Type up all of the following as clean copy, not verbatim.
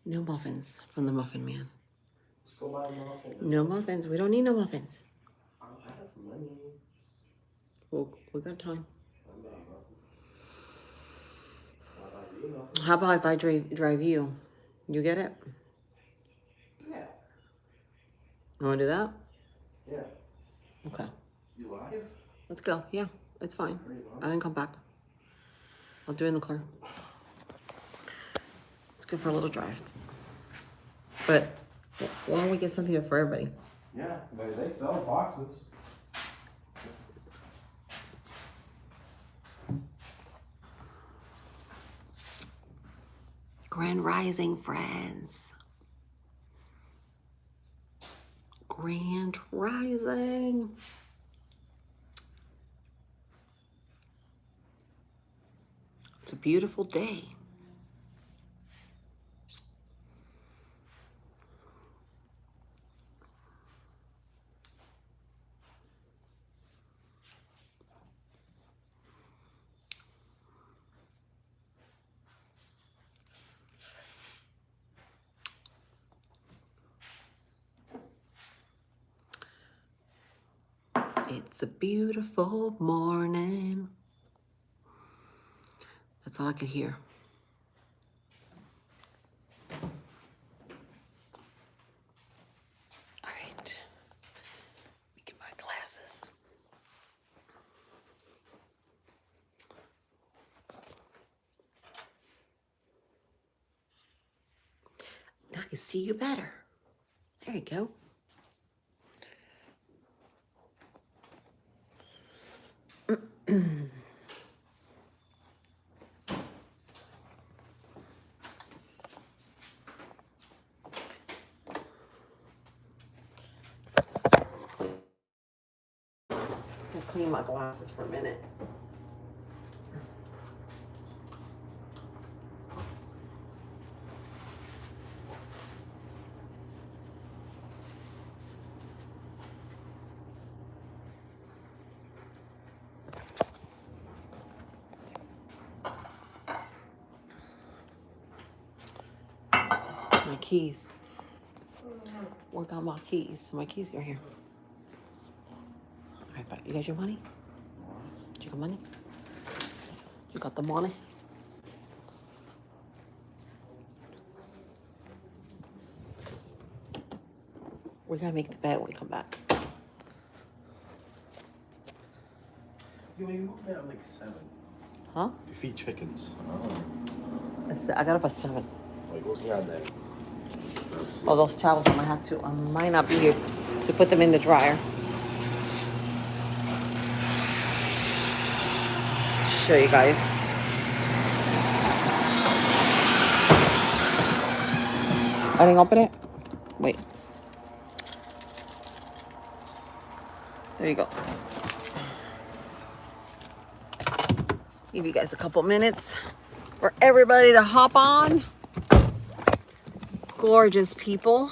No muffins from the Muffin Man. Let's go buy a muffin. No muffins. We don't need no muffins. I'll have money. We got time. I'm not muffin. I'll buy you a muffin. How about if I drive you? You get it? Yeah. You want to do that? Yeah. Okay. You live? Let's go. Yeah, it's fine. I can come back. I'll do it in the car. Let's go for a little drive. But why don't we get something for everybody? Yeah, they sell boxes. Grand Rising, friends. Grand Rising. It's a beautiful day. It's a beautiful morning. That's all I could hear. All right. Let me get my glasses. Now I can see you better. There you go. I'll clean my glasses for a minute. My keys. Where got my keys? My keys are here. All right, but you got your money? Did you got money? You got the money? We're gonna make the bed when we come back. You moved out like 7. Huh? To feed chickens. I got up at 7. Like, what you got there? Oh, those towels I might not be here to put them in the dryer. Show you guys. I didn't open it. Wait. There you go. Give you guys a couple minutes for everybody to hop on. Gorgeous people.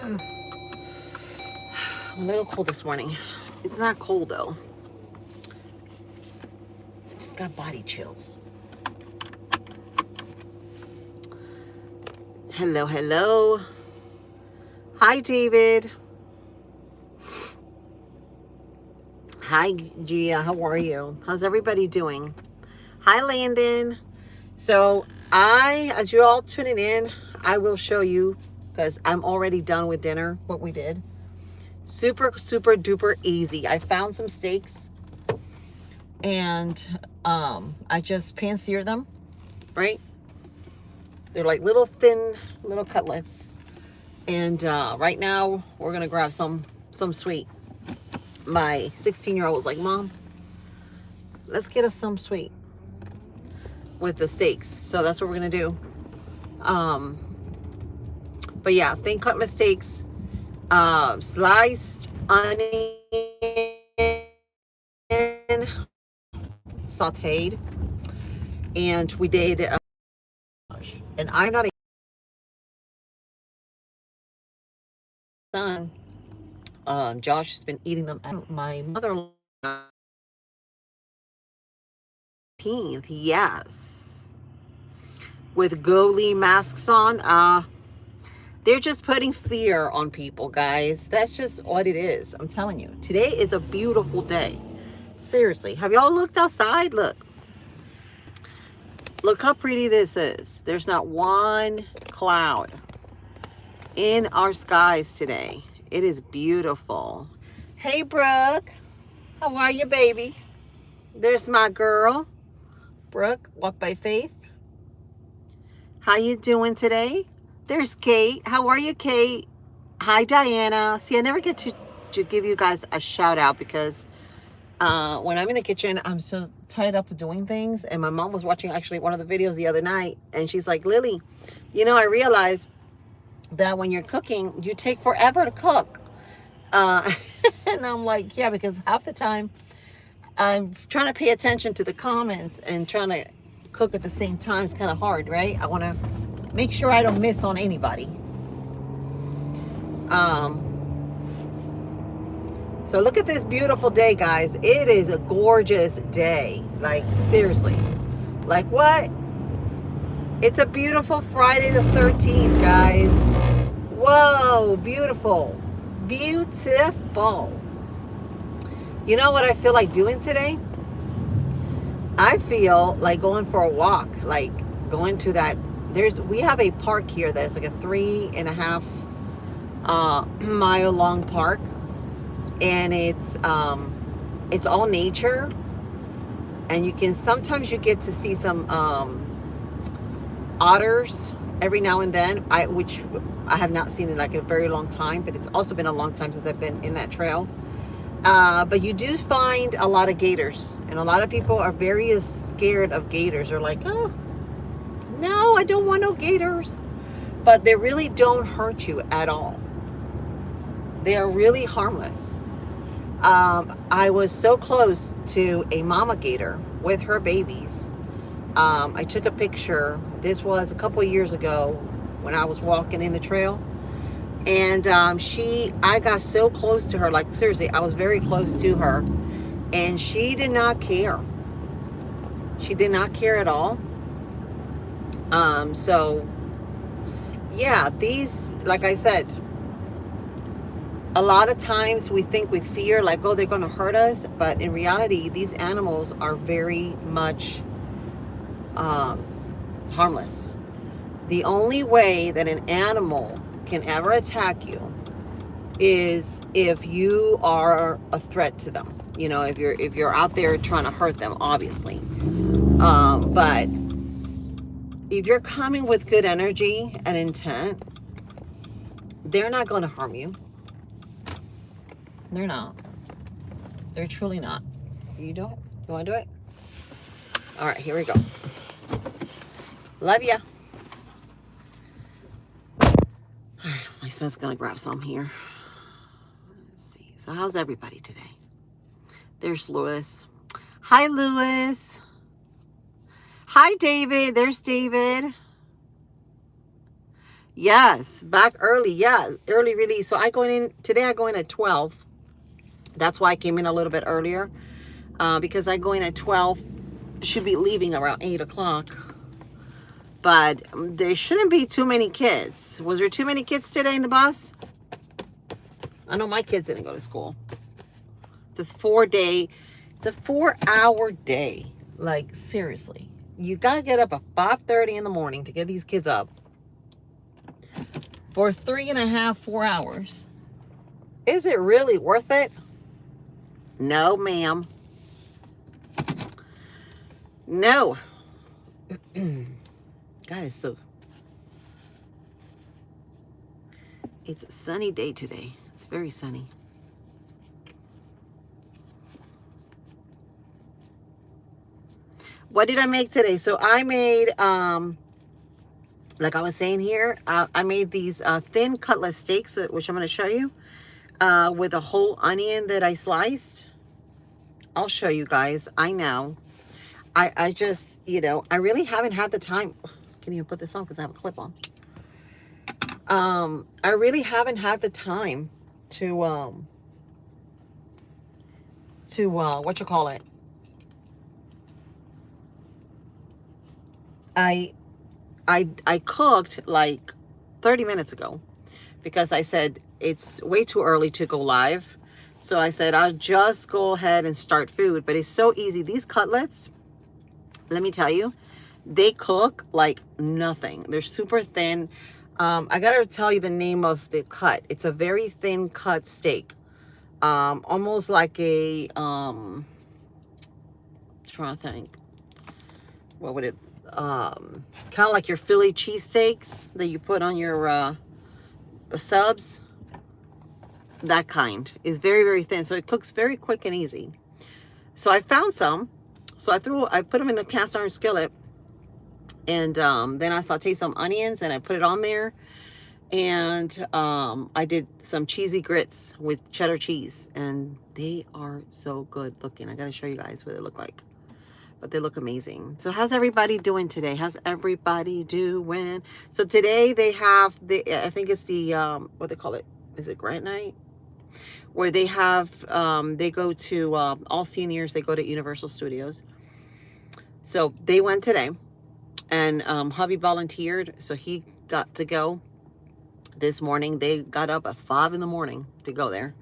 I'm a little cold this morning. It's not cold though. Just got body chills. Hello, hello. Hi, David. Hi, Gia. How are you? How's everybody doing? Hi, Landon. So as you're all tuning in, I will show you, because I'm already done with dinner, what we did. Super, super duper easy. I found some steaks and I just pan-seared them, right? They're like little thin, little cutlets. And right now we're gonna grab some sweet. My 16-year-old was like, Mom, let's get us some sweet with the steaks. So that's what we're gonna do. But yeah, thin cutlet steaks, sliced onion, sauteed, and we did. And I'm not a son. Josh has been eating them. My mother 13th, yes. With goalie masks on. They're just putting fear on people, guys. That's just what it is. I'm telling you. Today is a beautiful day. Seriously. Have y'all looked outside? Look. Look how pretty this is. There's not one cloud in our skies today. It is beautiful. Hey, Brooke. How are you, baby? There's my girl, Brooke, Walk by Faith. How you doing today? There's Kate. How are you, Kate? Hi, Diana. See, I never get to give you guys a shout out because when I'm in the kitchen, I'm so tied up with doing things. And my mom was watching actually one of the videos the other night. And she's like, Lily, you know, I realized that when you're cooking, you take forever to cook. And I'm like, yeah, because half the time I'm trying to pay attention to the comments and trying to cook at the same time. It's kind of hard, right? I want to make sure I don't miss on anybody. So look at this beautiful day, guys. It is a gorgeous day. Like, seriously. Like, what? It's a beautiful Friday the 13th, guys. Whoa, beautiful. Beautiful. You know what I feel like doing today? I feel like going for a walk. Like, going to that. We have a park here that's like a 3.5 mile long park. And it's all nature, and sometimes you get to see some otters every now and then, which I have not seen in like a very long time, but it's also been a long time since I've been in that trail. But you do find a lot of gators, and a lot of people are very scared of gators. They're like, oh no, I don't want no gators, but they really don't hurt you at all. They are really harmless. I was so close to a mama gator with her babies. I took a picture. This was a couple of years ago when I was walking in the trail. And I got so close to her. Like, seriously, I was very close to her. And she did not care. She did not care at all. So, yeah, these, like I said, a lot of times we think with fear, like, oh, they're going to hurt us. But in reality, these animals are very much harmless. The only way that an animal can ever attack you is if you are a threat to them. You know, if you're out there trying to hurt them, obviously. But if you're coming with good energy and intent, they're not going to harm you. They're not. They're truly not. You do it? You want to do it? All right, here we go. Love ya. All right, my son's going to grab some here. Let's see. So how's everybody today? There's Lewis. Hi, Lewis. Hi, David. There's David. Yes, back early. Yeah, early release. So I go in at 12. That's why I came in a little bit earlier, because I go in at 12, should be leaving around 8 o'clock. But there shouldn't be too many kids. Was there too many kids today in the bus? I know my kids didn't go to school. It's a 4-hour day. Like, seriously. You got to get up at 5:30 in the morning to get these kids up for 3.5, 4 hours. Is it really worth it? No, ma'am. No. God, it's a sunny day today. It's very sunny. What did I make today? So I made, like I was saying here, I made these thin cutlet steaks, which I'm going to show you, with a whole onion that I sliced. I'll show you guys. I know. I just, you know, I really haven't had the time. Can't even put this on because I have a clip on. I really haven't had the time to what you call it? I cooked like 30 minutes ago because I said it's way too early to go live. So I said I'll just go ahead and start food, but it's so easy. These cutlets, let me tell you, they cook like nothing. They're super thin. I gotta tell you the name of the cut. It's a very thin cut steak. Almost like a trying to think, what would it kind of like your Philly cheesesteaks that you put on your subs. That kind is very, very thin, so it cooks very quick and easy. So I found some, so I put them in the cast iron skillet, and then I sauteed some onions and I put it on there, and I did some cheesy grits with cheddar cheese, and they are so good looking. I gotta show you guys what they look like, but they look amazing. So how's everybody doing today? How's everybody doing? So today they have I think it's the what they call it, is it Grant Night, where they have they go to all seniors, they go to Universal Studios. So they went today, and hubby volunteered, so he got to go this morning. They got up at 5 in the morning to go there.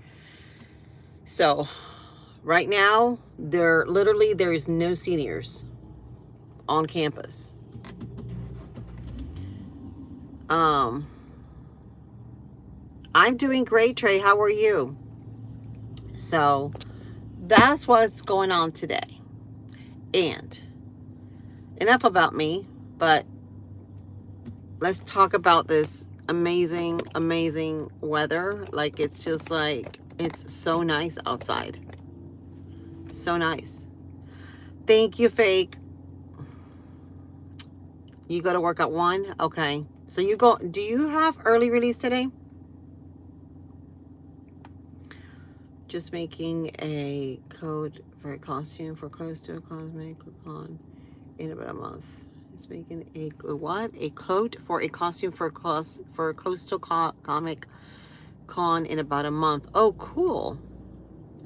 So right now there is no seniors on campus. I'm doing great, Trey. How are you? So that's what's going on today. And enough about me, but let's talk about this amazing, amazing weather. Like, it's just like, it's so nice outside. So nice. Thank you, Fake. You go to work at 1? Okay. So you go, do you have early release today? Just making a code for a costume for Coastal Cosmic Con in about a month. It's making a what? A coat for a costume for Coastal Comic Con in about a month. Oh, cool.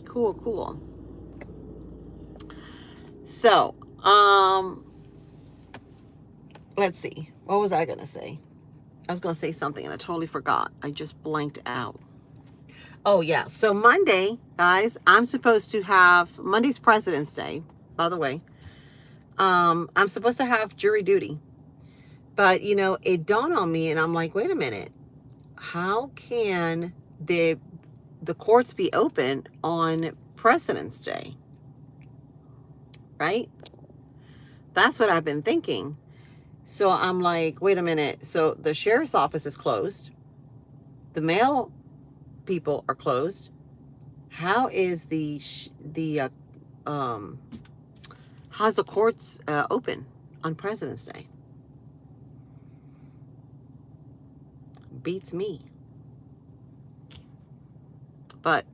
Cool, cool. So, let's see. What was I gonna say? I was gonna say something and I totally forgot. I just blanked out. Oh yeah, so Monday, guys, I'm supposed to have, Monday's President's Day, by the way. I'm supposed to have jury duty. But, you know, it dawned on me and I'm like, wait a minute. How can the courts be open on President's Day? Right? That's what I've been thinking. So I'm like, wait a minute. So the sheriff's office is closed. The mail people are closed. How is how's the courts open on President's Day? Beats me. But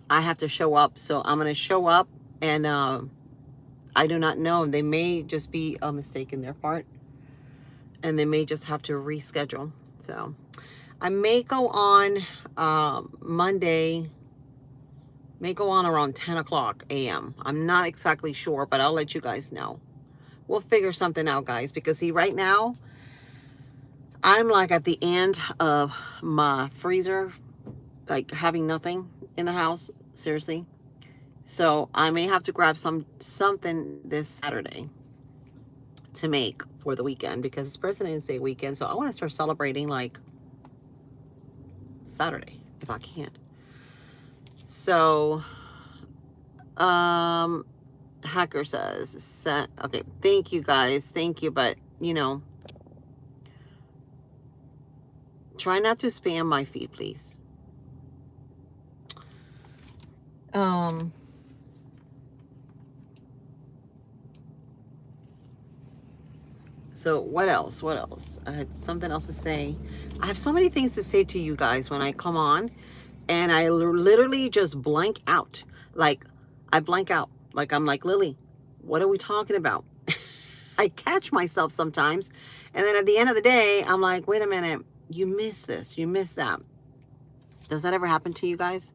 I have to show up, so I'm gonna show up, and I do not know. They may just be a mistake in their part, and they may just have to reschedule. So I may go on Monday, may go on around 10 o'clock a.m. I'm not exactly sure, but I'll let you guys know. We'll figure something out, guys, because see, right now, I'm like at the end of my freezer, like having nothing in the house, seriously. So I may have to grab something this Saturday to make for the weekend, because it's President's Day weekend. So I want to start celebrating like Saturday if I can. So Hacker says, okay, thank you guys, thank you, but you know, try not to spam my feed, please. So what else? I had something else to say. I have so many things to say to you guys when I come on, and I literally just blank out. Like, I blank out. Like, I'm like, Lily, what are we talking about? I catch myself sometimes, and then at the end of the day, I'm like, wait a minute, you missed this, you missed that. Does that ever happen to you guys?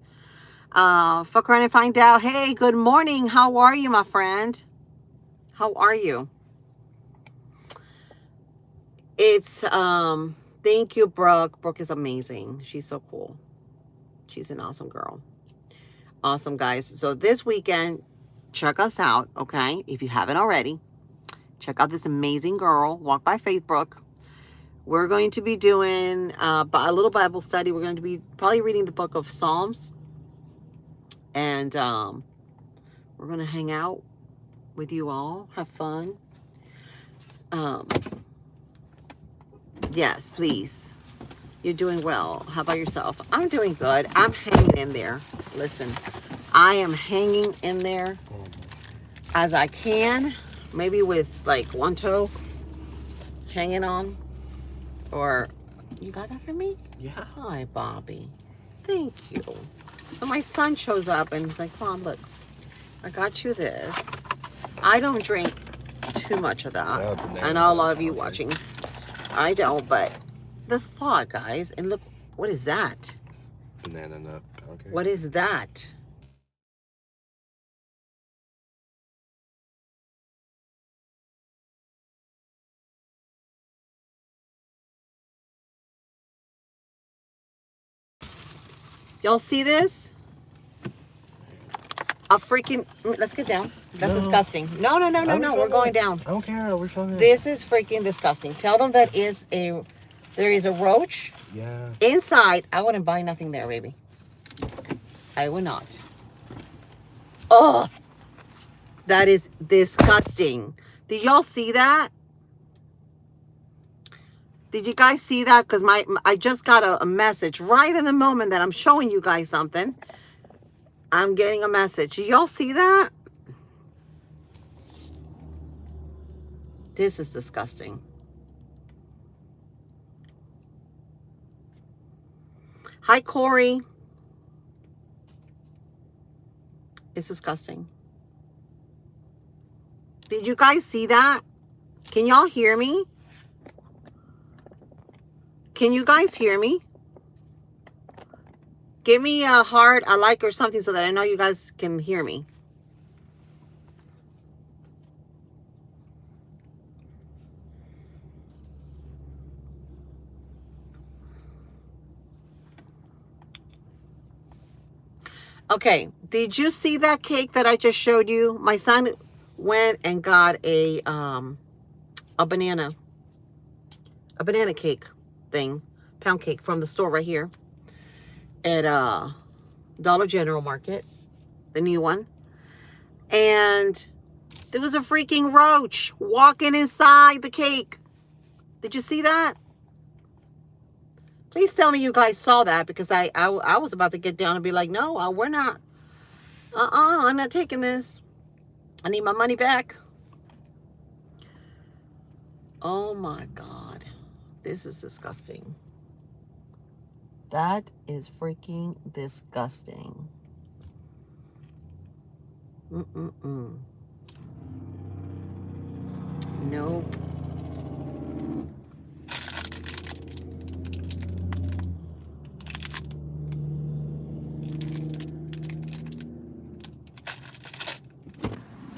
Fuck around and find out. Hey, good morning. How are you, my friend? How are you? It's thank you, Brooke. Brooke is amazing. She's so cool. She's an awesome girl. Awesome, guys. So this weekend, check us out, okay? If you haven't already, check out this amazing girl, Walk by Faith Brooke. We're going to be doing a little Bible study. We're going to be probably reading the book of Psalms. And we're going to hang out with you all, have fun. Yes, please. You're doing well. How about yourself? I'm doing good. I'm hanging in there. Listen, I am hanging in there as I can. Maybe with like one toe hanging on. Or, you got that for me? Yeah. Hi, Bobby. Thank you. So my son shows up and he's like, Mom, look, I got you this. I don't drink too much of that. Yeah, I know a lot of you watching. I don't, but the thought, guys. And look, what is that? Banana nut. Okay. What is that? Y'all see this? A freaking, let's get down. That's No. disgusting. No, we're going down. I don't care. We're fine. This is freaking disgusting. Tell them there is a roach Yeah. inside. I wouldn't buy nothing there, baby. I would not. Oh, that is disgusting. Did y'all see that? Did you guys see that? Because I just got a message right in the moment that I'm showing you guys something. I'm getting a message. Did y'all see that? This is disgusting. Hi, Corey. It's disgusting. Did you guys see that? Can y'all hear me? Can you guys hear me? Give me a heart, a like, or something so that I know you guys can hear me. Okay, did you see that cake that I just showed you? My son went and got a banana cake thing, pound cake from the store right here at Dollar General Market, the new one. And there was a freaking roach walking inside the cake. Did you see that? Please tell me you guys saw that, because I was about to get down and be like, no, we're not. I'm not taking this. I need my money back. Oh my God. This is disgusting. That is freaking disgusting. Nope.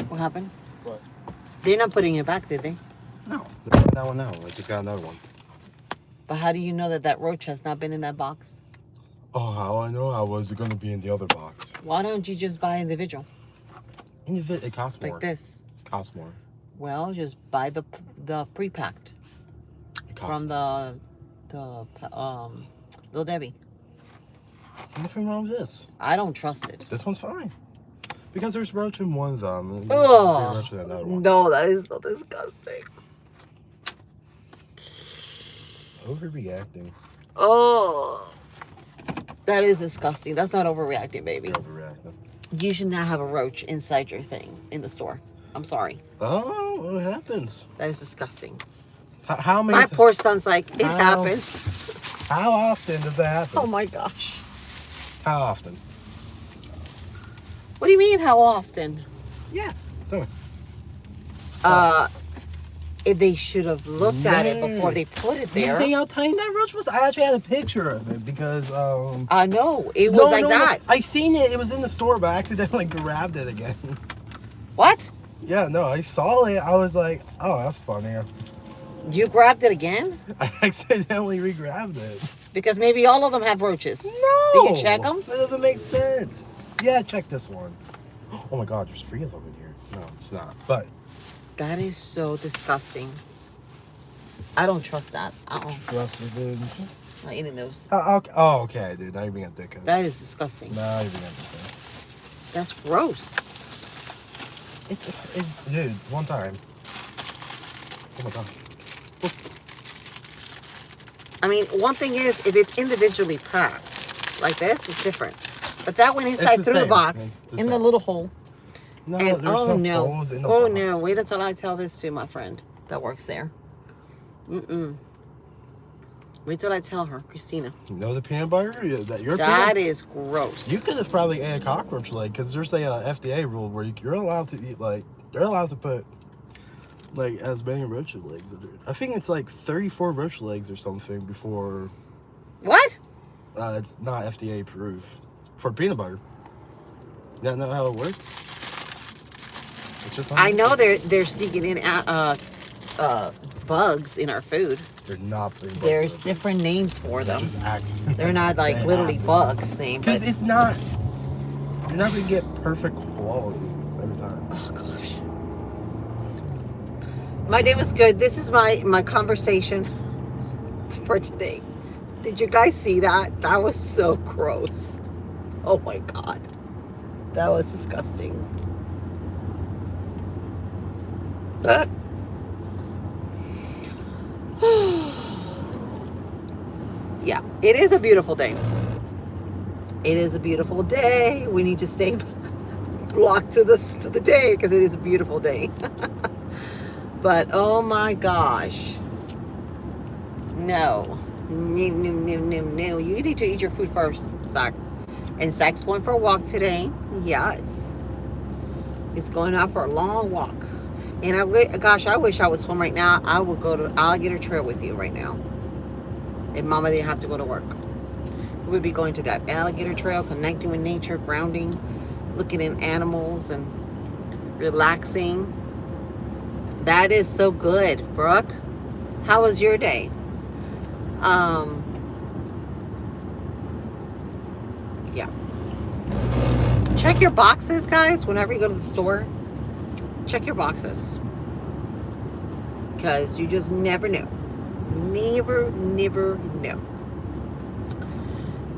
What happened? What? They're not putting it back, did they? No. That one now. I just got another one. But how do you know that that roach has not been in that box? Oh, how I know? How was it going to be in the other box? Why don't you just buy individual? It costs more. Like this? It costs more. Well, just buy the pre-packed It costs from the Little Debbie. Nothing wrong with this. I don't trust it. This one's fine. Because there's roach in one of them. And Oh, there's roach in another one. no, that is so disgusting. Overreacting. Oh, that is disgusting. That's not overreacting, baby. You're overreacting. You should not have a roach inside your thing in the store. I'm sorry. Oh, it happens. That is disgusting. How many? My poor son's like, it How? happens. How often does that happen? Oh my gosh. How often? What do you mean, how often? Yeah. Tell me. If they should have looked at it before they put it You there. see how tiny that roach was? I actually had a picture of it because I know. It was like that. I seen it. It was in the store, but I accidentally grabbed it again. What? Yeah, no, I saw it. I was like, oh, that's funny. You grabbed it again? I accidentally re-grabbed it. Because maybe all of them have roaches. No! Did you check them? That doesn't make sense. Yeah, check this one. Oh my god, there's 3 of them in here. No, it's not. But That is so disgusting. I don't trust that. Russell, dude. Not eating those. Oh, okay, dude. Now you're being a dickhead. That is disgusting. Now you're being a dickhead. That's gross. It's dude, one time. Oh my god. I mean, one thing is, if it's individually packed, like this, it's different. But that went inside the through the same. box, It's the in the same. little hole. No, And there's oh no no, holes in the oh box. no, wait until I tell this to my friend that works there. Wait till I tell her, Christina. You know the peanut butter? Yeah, That is gross. You could have probably ate a cockroach leg because there's a FDA rule where you're allowed to eat they're allowed to put as many roach legs. I think it's 34 roach legs or something before. What? It's not FDA approved for peanut butter. You don't know how it works? It's just. I know they're sneaking in bugs in our food. They're not putting bugs There's in. different names for They're them. just acting. They're not like They literally act. bugs named. Because But, it's not. You're not gonna get perfect quality every time. oh gosh. My day was good. This is my conversation for today. Did you guys see that? That was so gross. Oh my god. That was disgusting. Yeah, it is a beautiful day. It is a beautiful day. We need to stay blocked to the day because it is a beautiful day. But oh my gosh. No. No. You need to eat your food first, Zach. And Zach's going for a walk today. Yes. He's going out for a long walk. And I wish I was home right now. I would go to Alligator Trail with you right now. And Mama didn't have to go to work. We'd be going to that Alligator Trail, connecting with nature, grounding, looking at animals and relaxing. That is so good, Brooke. How was your day? Yeah. Check your boxes, guys, whenever you go to the store. Check your boxes. Because you just never know. Never know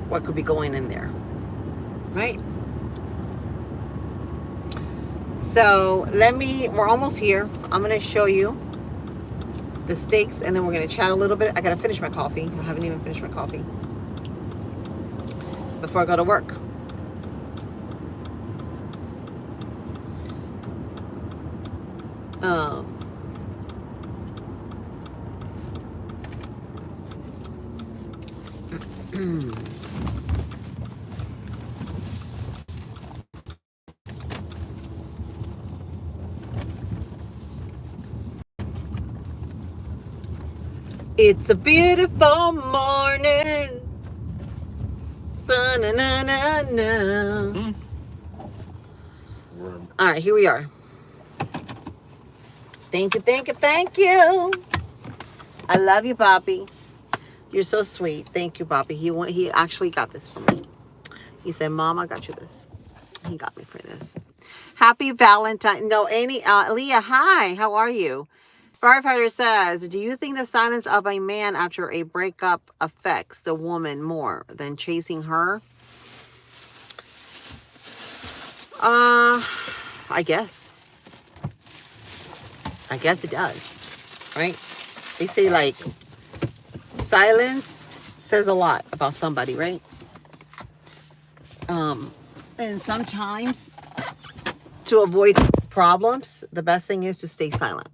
what could be going in there. Right? So we're almost here. I'm going to show you the steaks and then we're going to chat a little bit. I got to finish my coffee. I haven't even finished my coffee before I go to work. It's a beautiful morning. Ba-na-na-na-na. All right, here we are. Thank you. I love you, Bobby. You're so sweet. Thank you, Bobby. He actually got this for me. He said, Mom, I got you this. He got me for this. Happy Valentine. No, Leah, hi. How are you? Firefighter says, do you think the silence of a man after a breakup affects the woman more than chasing her? I guess it does, right? They say silence says a lot about somebody, right? And sometimes to avoid problems, the best thing is to stay silent.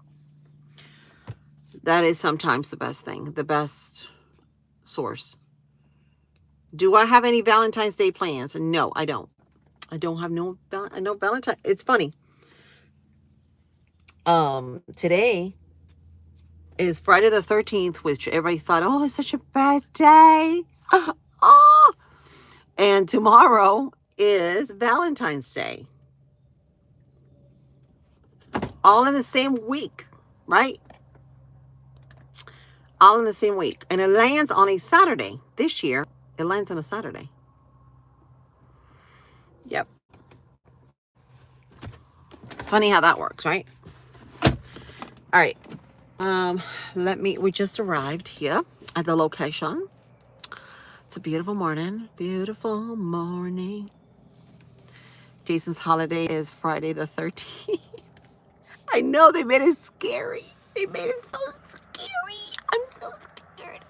That is sometimes the best thing, the best source. Do I have any Valentine's Day plans? No, I don't. I don't have no Valentine. It's funny. Today is Friday the 13th, which everybody thought, oh, it's such a bad day. Oh. And tomorrow is Valentine's Day. All in the same week, right? all in the same week. And it lands on a Saturday. This year, it lands on a Saturday. Yep. It's funny how that works, right? All right. We just arrived here at the location. It's a beautiful morning. Beautiful morning. Jason's holiday is Friday the 13th. I know they made it scary. They made it so scary. I'm so scared.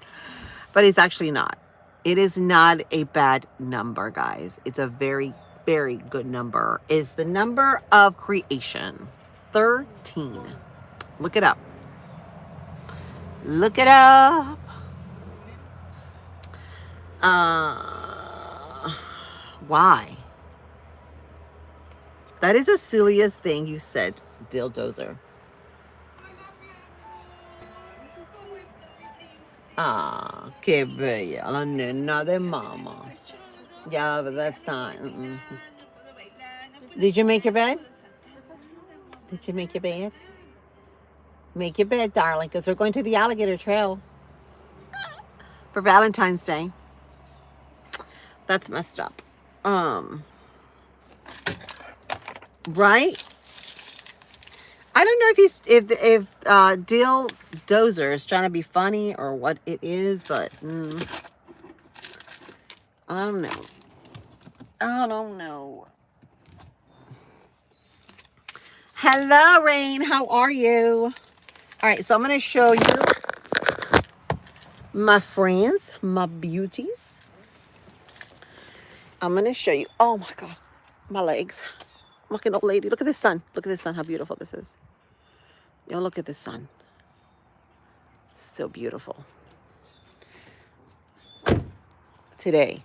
But it's actually not. It is not a bad number, guys. It's a very, very good number. It's the number of creation. 13. Look it up. Look it up. Why? That is the silliest thing you said, Dildozer. Ah, que bella, la nena de mama. Yeah, but that's not. Did you make your bed? Did you make your bed? Make your bed, darling, because we're going to the alligator trail for Valentine's Day. That's messed up. Right? I don't know if Dill Dozer is trying to be funny or what it is, but I don't know. I don't know. Hello, Rain. How are you? All right, so I'm going to show you my friends, my beauties. I'm going to show you. Oh, my God. My legs. Look at old lady. Look at this sun. Look at this sun. How beautiful this is. Yo, look at this sun. So beautiful. Today,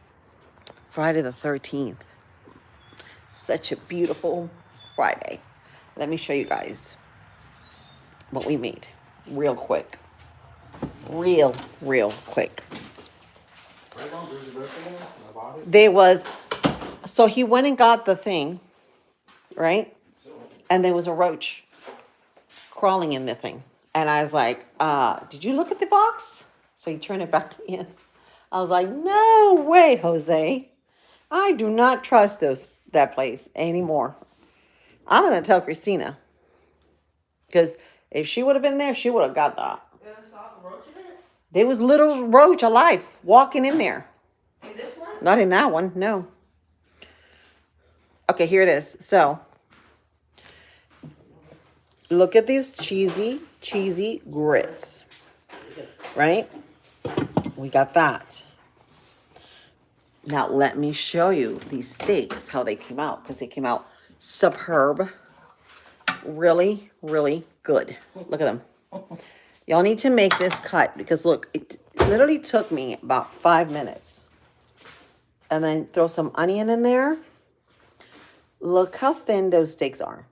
Friday the 13th. Such a beautiful Friday. Let me show you guys what we made real quick. Real quick. So he went and got the thing, right? And there was a roach crawling in the thing. And I was like, did you look at the box? So he turned it back in. I was like, no way, Jose. I do not trust that place anymore. I'm going to tell Christina. Because if she would have been there, she would have got that. There was little roach alive walking in there. In this one? Not in that one, no. Okay, here it is. So, look at these cheesy grits. Right? We got that. Now, let me show you these steaks, how they came out. Because they came out superb. Really good. Look at them. Y'all need to make this cut because look, it literally took me about 5 minutes. And then throw some onion in there. Look how thin those steaks are.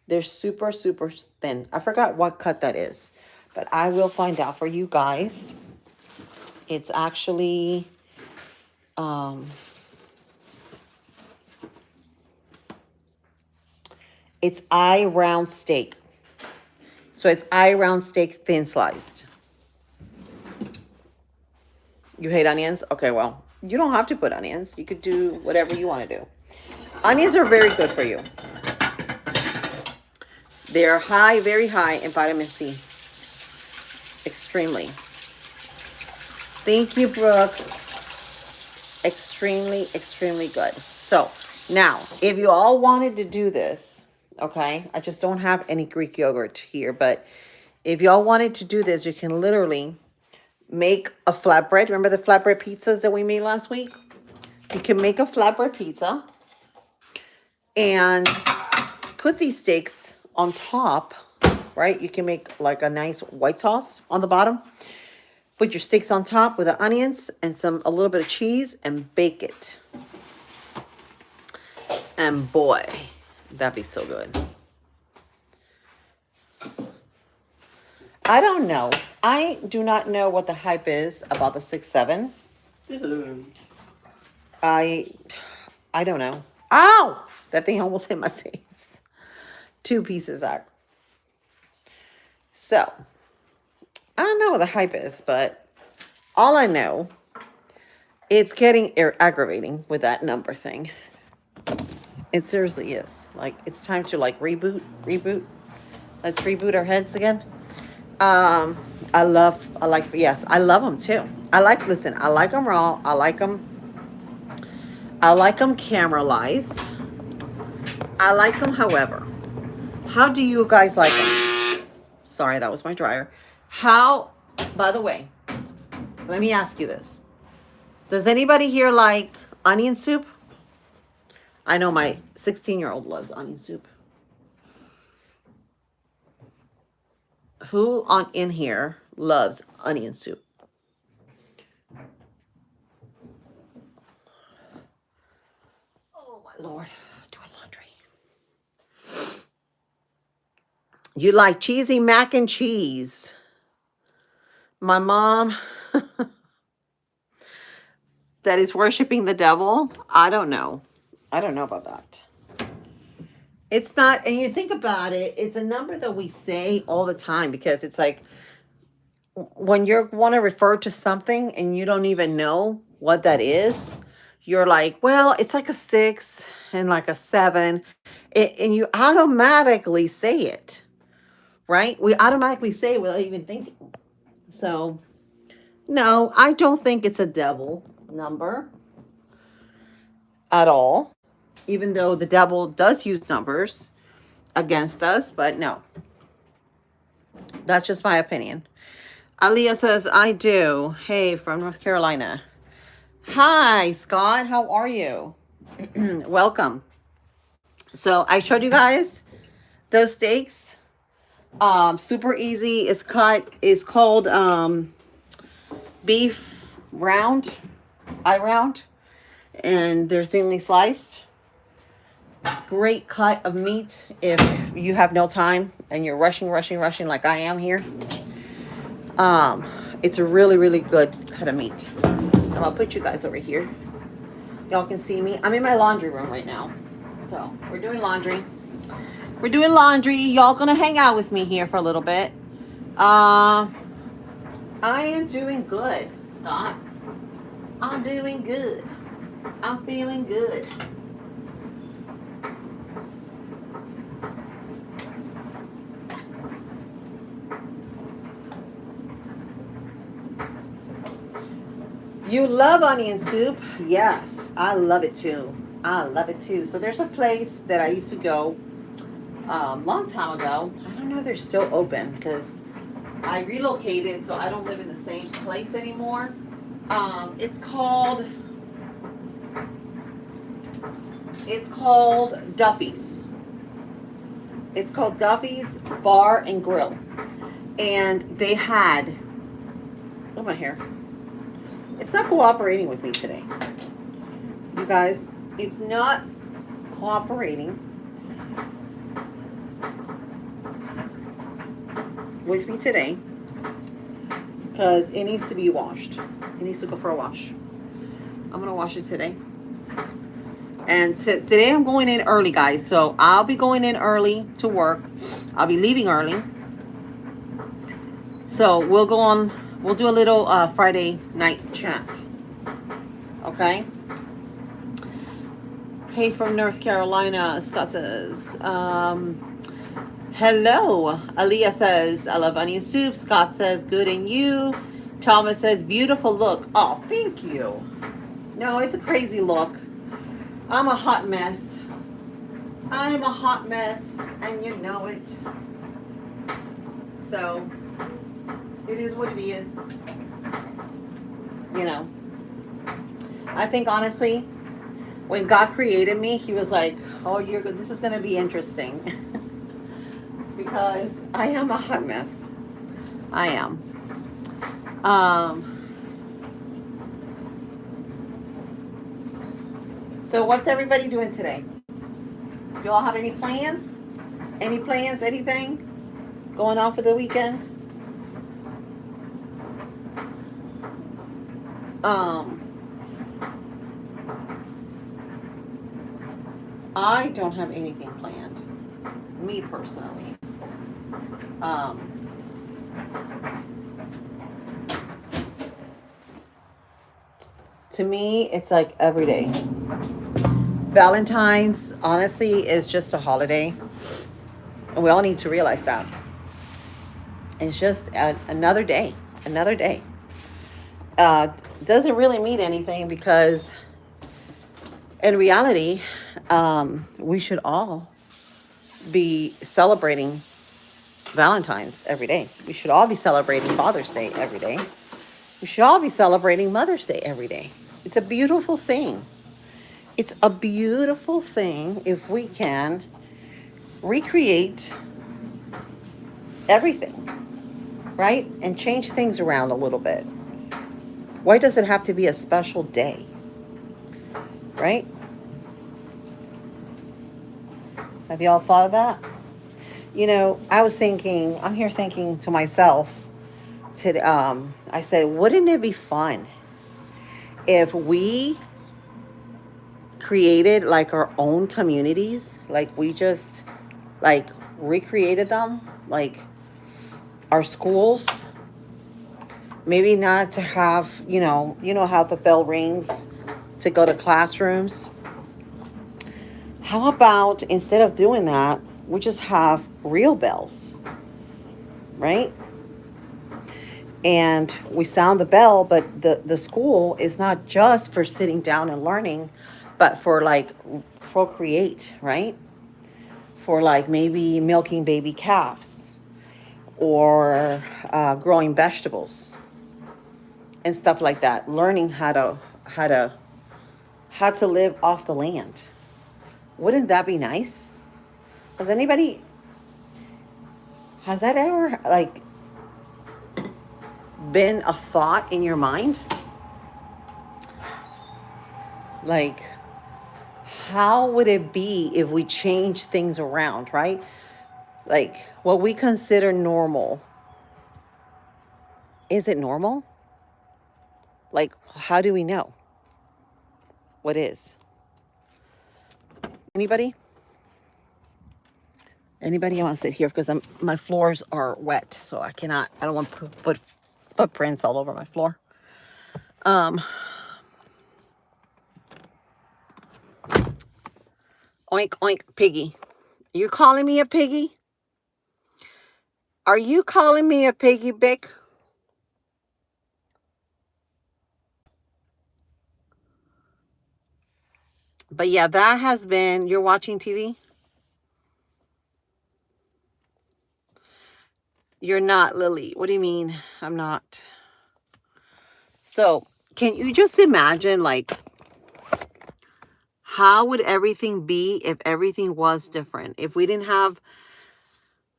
They're super thin. I forgot what cut that is, but I will find out for you guys. It's actually it's eye round steak. So it's eye round steak, thin sliced. You hate onions? Okay, well, you don't have to put onions. You could do whatever you want to do. Onions are very good for you. They're high, very high in vitamin C. Extremely. Thank you, Brooke. Extremely good. So, now, if you all wanted to do this, okay, I just don't have any Greek yogurt here, but if y'all wanted to do this, you can literally make a flatbread. Remember the flatbread pizzas that we made last week? You can make a flatbread pizza and put these steaks on top, right? You can make like a nice white sauce on the bottom. Put your steaks on top with the onions and a little bit of cheese and bake it. And boy, that'd be so good. I don't know. I do not know what the hype is about the 6-7. I don't know. Ow! That thing almost hit my face. 2 pieces out. So, I don't know what the hype is, but all I know, it's getting aggravating with that number thing. It seriously is. Like, it's time to like reboot. Let's reboot our heads again. Um, I love them too. Listen, I like them raw. I like them caramelized. I like them, however. How do you guys like them? Sorry, that was my dryer. By the way, let me ask you this. Does anybody here like onion soup? I know my 16-year-old loves onion soup. Who in here loves onion soup? Oh my Lord, doing laundry. You like cheesy mac and cheese? My mom that is worshiping the devil? I don't know. I don't know about that. It's not, and you think about it, it's a number that we say all the time because it's like when you want to refer to something and you don't even know what that is, you're like, well, it's like a 6 and like a 7, and you automatically say it, right? We automatically say it without even thinking. So, no, I don't think it's a devil number at all, even though the devil does use numbers against us, but no. That's just my opinion. Aaliyah says, I do. Hey, from North Carolina. Hi, Scott. How are you? Welcome. So I showed you guys those steaks. Super easy. It's called beef round, round, and they're thinly sliced. Great cut of meat if you have no time and you're rushing like I am here. It's a really good cut of meat. So I'll put you guys over here. Y'all can see me. I'm in my laundry room right now. So we're doing laundry. Y'all gonna hang out with me here for a little bit. I am doing good, Scott. I'm doing good. I'm feeling good. You love onion soup? Yes, I love it too. So there's a place that I used to go long time ago. I don't know if they're still open because I relocated, so I don't live in the same place anymore. It's called Duffy's. It's called Duffy's Bar and Grill, and they had. Oh, my hair. It's not cooperating with me today. You guys, it's not cooperating with me today because it needs to be washed. It needs to go for a wash. I'm going to wash it today. And today I'm going in early, guys. So I'll be going in early to work. I'll be leaving early. So we'll do a little Friday night chat. Okay? Hey, from North Carolina, Scott says, hello. Aaliyah says, I love onion soup. Scott says, good, and you. Thomas says, beautiful look. Oh, thank you. No, it's a crazy look. I'm a hot mess. I'm a hot mess, and you know it. So, it is what it is. You know. I think, honestly, when God created me, he was like, oh, this is going to be interesting. Because I am a hot mess. I am. So what's everybody doing today? Do y'all have any plans? Any plans? Anything going on for the weekend? I don't have anything planned. Me personally. To me, it's like every day. Valentine's, honestly, is just a holiday. And we all need to realize that. It's just another day. Another day. Uh, doesn't really mean anything because in reality, we should all be celebrating Valentine's every day. We should all be celebrating Father's Day every day. We should all be celebrating Mother's Day every day. It's a beautiful thing. It's a beautiful thing if we can recreate everything, right? And change things around a little bit. Why does it have to be a special day, right? Have you all thought of that? I'm here thinking to myself, I said, wouldn't it be fun if we created like our own communities, like we just like recreated them, like our schools, maybe not to have, how the bell rings to go to classrooms. How about instead of doing that, we just have real bells, right? And we sound the bell, but the school is not just for sitting down and learning, but for like procreate, right? For like maybe milking baby calves or growing vegetables and stuff like that. Learning how to live off the land. Wouldn't that be nice? Has that ever like been a thought in your mind? Like, how would it be if we change things around, right? Like, what we consider normal, is it normal? Like, how do we know what is? Anybody? Anybody want to sit here because my floors are wet, so I don't want to put footprints all over my floor. Oink, oink, piggy. Are you calling me a piggy? Are you calling me a piggy, Bick? But yeah, that has been, you're watching TV? You're not, Lily. What do you mean? I'm not. So, can you just imagine, like, how would everything be if everything was different? If we didn't have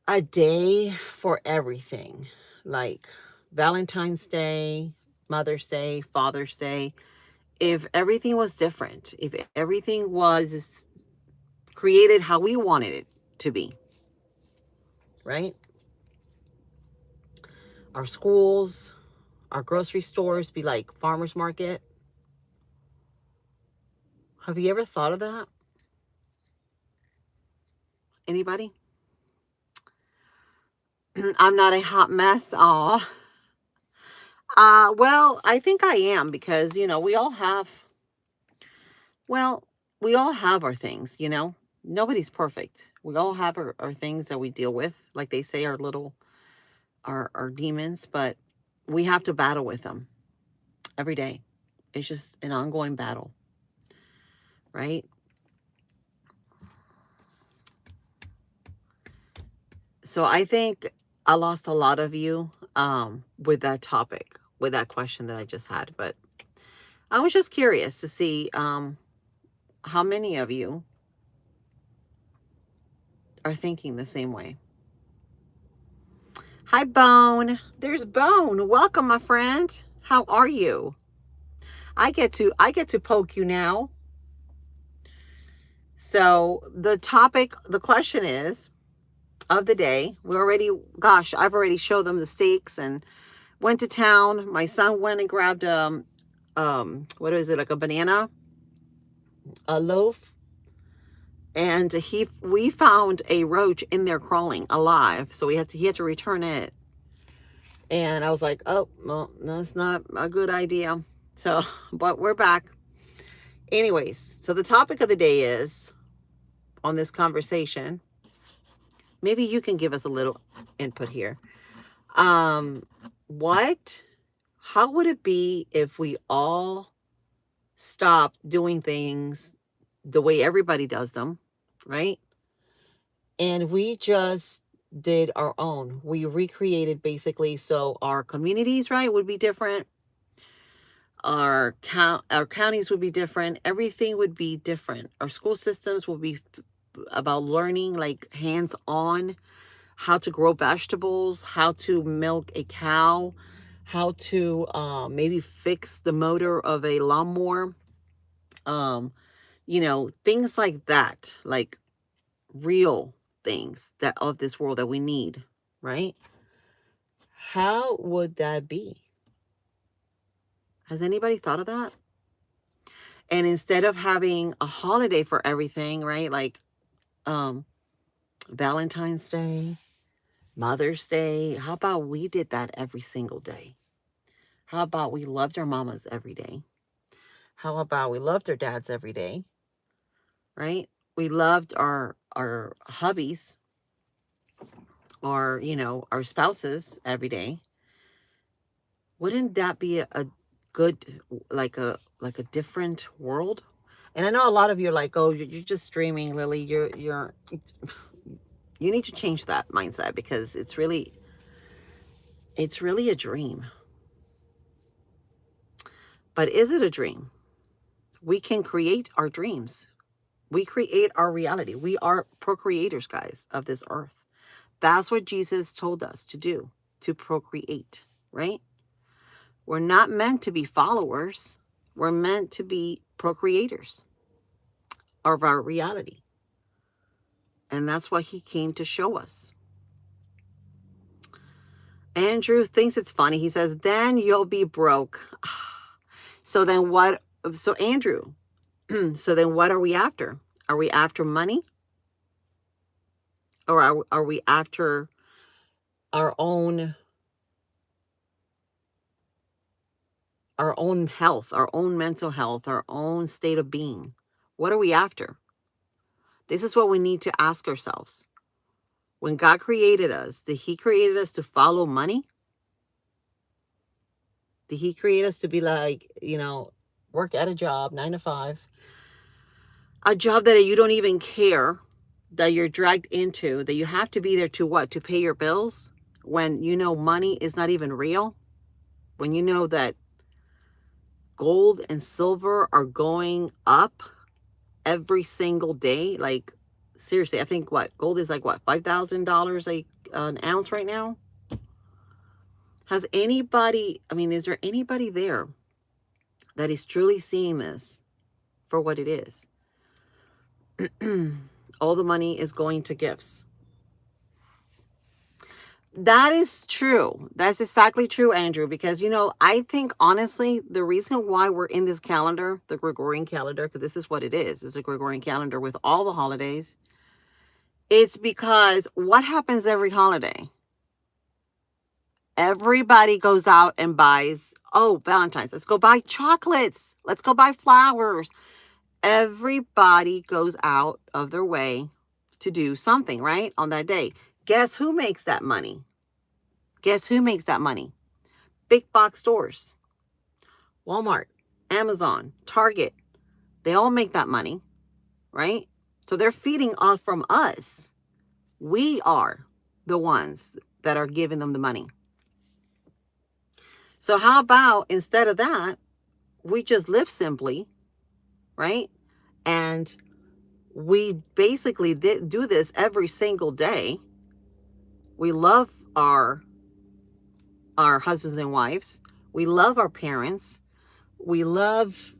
a day for everything, like Valentine's Day, Mother's Day, Father's Day, if everything was different, if everything was created how we wanted it to be, right? Our schools, our grocery stores be like farmers market. Have you ever thought of that? Anybody? I'm not a hot mess. Aw. Well, I think I am because, we all have our things, Nobody's perfect. We all have our things that we deal with. Like they say, our demons, but we have to battle with them every day. It's just an ongoing battle, right? So I think I lost a lot of you with that topic, with that question that I just had. But I was just curious to see how many of you are thinking the same way. Hi, Bone. There's Bone. Welcome, my friend. How are you? I get to poke you now. So the question is of the day. I've already showed them the steaks and went to town. My son went and grabbed what is it, like a banana, a loaf, and we found a roach in there crawling alive, so he had to return it. And I was like, oh well, that's not a good idea. So, but we're back. Anyways, so the topic of the day is on this conversation. Maybe you can give us a little input here. Um, what, how would it be if we all stopped doing things the way everybody does them, right? And we just did our own. We recreated basically, so our communities, right, would be different. Our counties would be different. Everything would be different. Our school systems will be about learning, like hands on, how to grow vegetables, how to milk a cow, how to maybe fix the motor of a lawnmower, um, things like that, like real things that of this world that we need, right? How would that be? Has anybody thought of that? And instead of having a holiday for everything, right? Like um Valentine's Day, Mother's Day, how about we did that every single day? How about we loved our mamas every day? How about we loved our dads every day, right? We loved our hubbies or, our spouses every day. Wouldn't that be a good, like a different world? And I know a lot of you are like, oh, you're just dreaming, Lily. You need to change that mindset because it's really a dream. But is it a dream? We can create our dreams. We create our reality. We are procreators, guys, of this earth. That's what Jesus told us to do, to procreate, right? We're not meant to be followers. We're meant to be procreators of our reality. And that's what he came to show us. Andrew thinks it's funny. He says, then you'll be broke. So then what? So Andrew, so then what are we after? Are we after money? Or are we after our own health, our own mental health, our own state of being? What are we after? This is what we need to ask ourselves. When God created us, did he create us to follow money? Did he create us to be like, work at a job, 9 to 5? A job that you don't even care, that you're dragged into, that you have to be there to what? To pay your bills? When money is not even real? When you know that gold and silver are going up every single day? Like, seriously, I think gold is like $5,000 an ounce right now? Has anybody, is there anybody there that is truly seeing this for what it is? All the money is going to gifts. That is true. That's exactly true, Andrew, because, I think, honestly, the reason why we're in this calendar, the Gregorian calendar, because this is what it is. It's a Gregorian calendar with all the holidays. It's because what happens every holiday? Everybody goes out and buys, Valentine's. Let's go buy chocolates. Let's go buy flowers. Everybody goes out of their way to do something, right? On that day. Guess who makes that money? Guess who makes that money? Big box stores. Walmart, Amazon, Target. They all make that money, right? So they're feeding off from us. We are the ones that are giving them the money. So how about instead of that, we just live simply, right? And we basically do this every single day. We love our husbands and wives. We love our parents. We love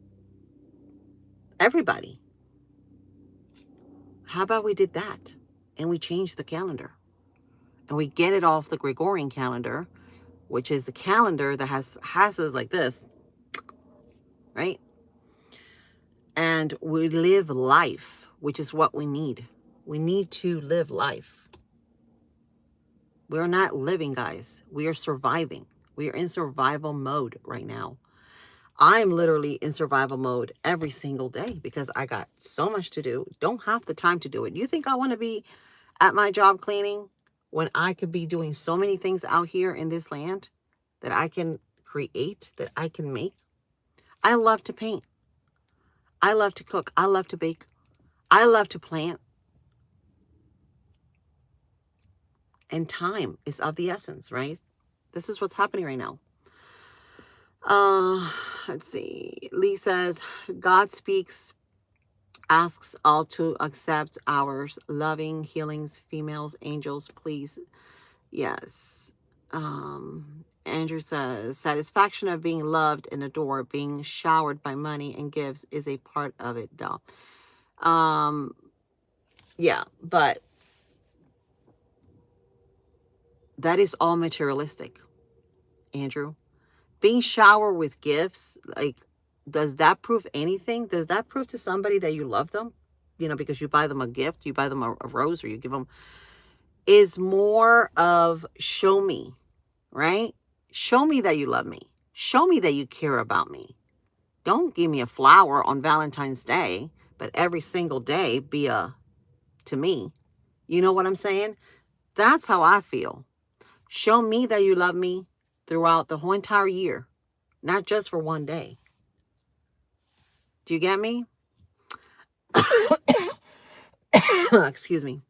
everybody. How about we did that and we changed the calendar and we get it off the Gregorian calendar, which is the calendar that has us like this, right? And we live life, which is what we need. We need to live life. We're not living, guys. We are surviving. We are in survival mode right now. I'm literally in survival mode every single day because I got so much to do. Don't have the time to do it. You think I want to be at my job cleaning when I could be doing so many things out here in this land that I can create, that I can make? I love to paint. I love to cook. I love to bake. I love to plant. And time is of the essence, right? This is what's happening right now. Let's see. Lee says, God speaks, asks all to accept ours. Loving, healings, females, angels, please. Yes. Andrew says, satisfaction of being loved and adored, being showered by money and gifts is a part of it, doll. Yeah, but that is all materialistic, Andrew. Being showered with gifts, like, does that prove anything? Does that prove to somebody that you love them? You know, because you buy them a gift, you buy them a rose, or you give them, is more of show me, right? Show me that you love me. Show me that you care about me. Don't give me a flower on Valentine's Day, but every single day be a to me. You know what I'm saying? That's how I feel. Show me that you love me throughout the whole entire year, not just for one day. Do you get me? Excuse me.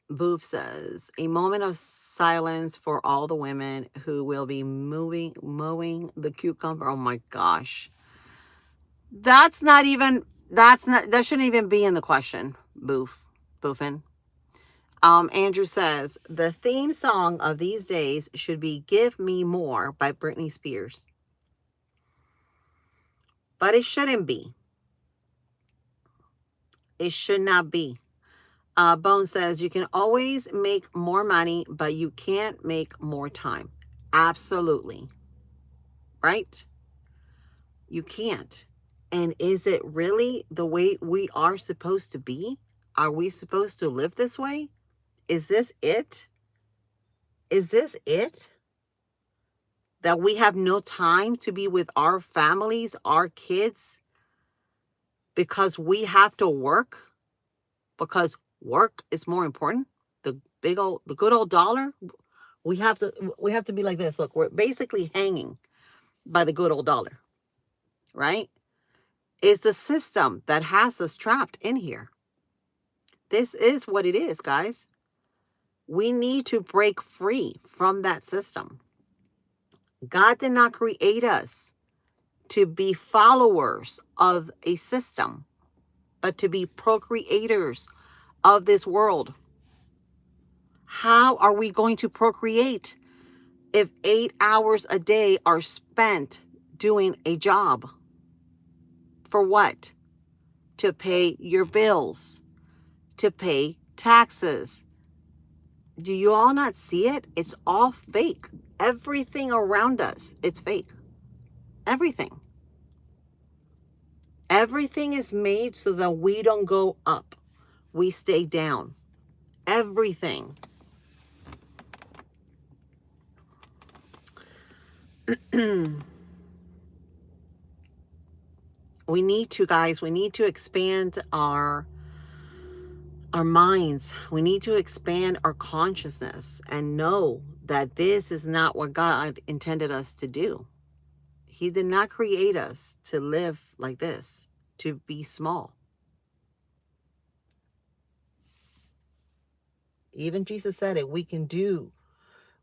Boof says, a moment of silence for all the women who will be mowing the cucumber. Oh my gosh. That shouldn't even be in the question, Boofin. Andrew says, the theme song of these days should be Give Me More by Britney Spears. But it shouldn't be. It should not be. Bone says, you can always make more money, but you can't make more time. Absolutely. Right? You can't. And is it really the way we are supposed to be? Are we supposed to live this way? Is this it? Is this it? That we have no time to be with our families, our kids, because we have to work? Because work is more important? The good old dollar? We have to be like this. Look, we're basically hanging by the good old dollar, right? It's the system that has us trapped in here. This is what it is, guys. We need to break free from that system. God did not create us to be followers of a system, but to be procreators of this world. How are we going to procreate if 8 hours a day are spent doing a job? For what? To pay your bills, to pay taxes. Do you all not see it? It's all fake. Everything around us, it's fake. Everything. Everything is made so that we don't go up. We stay down. Everything. We need to expand our minds. We need to expand our consciousness and know that this is not what God intended us to do. He did not create us to live like this, to be small. Even Jesus said it, we can do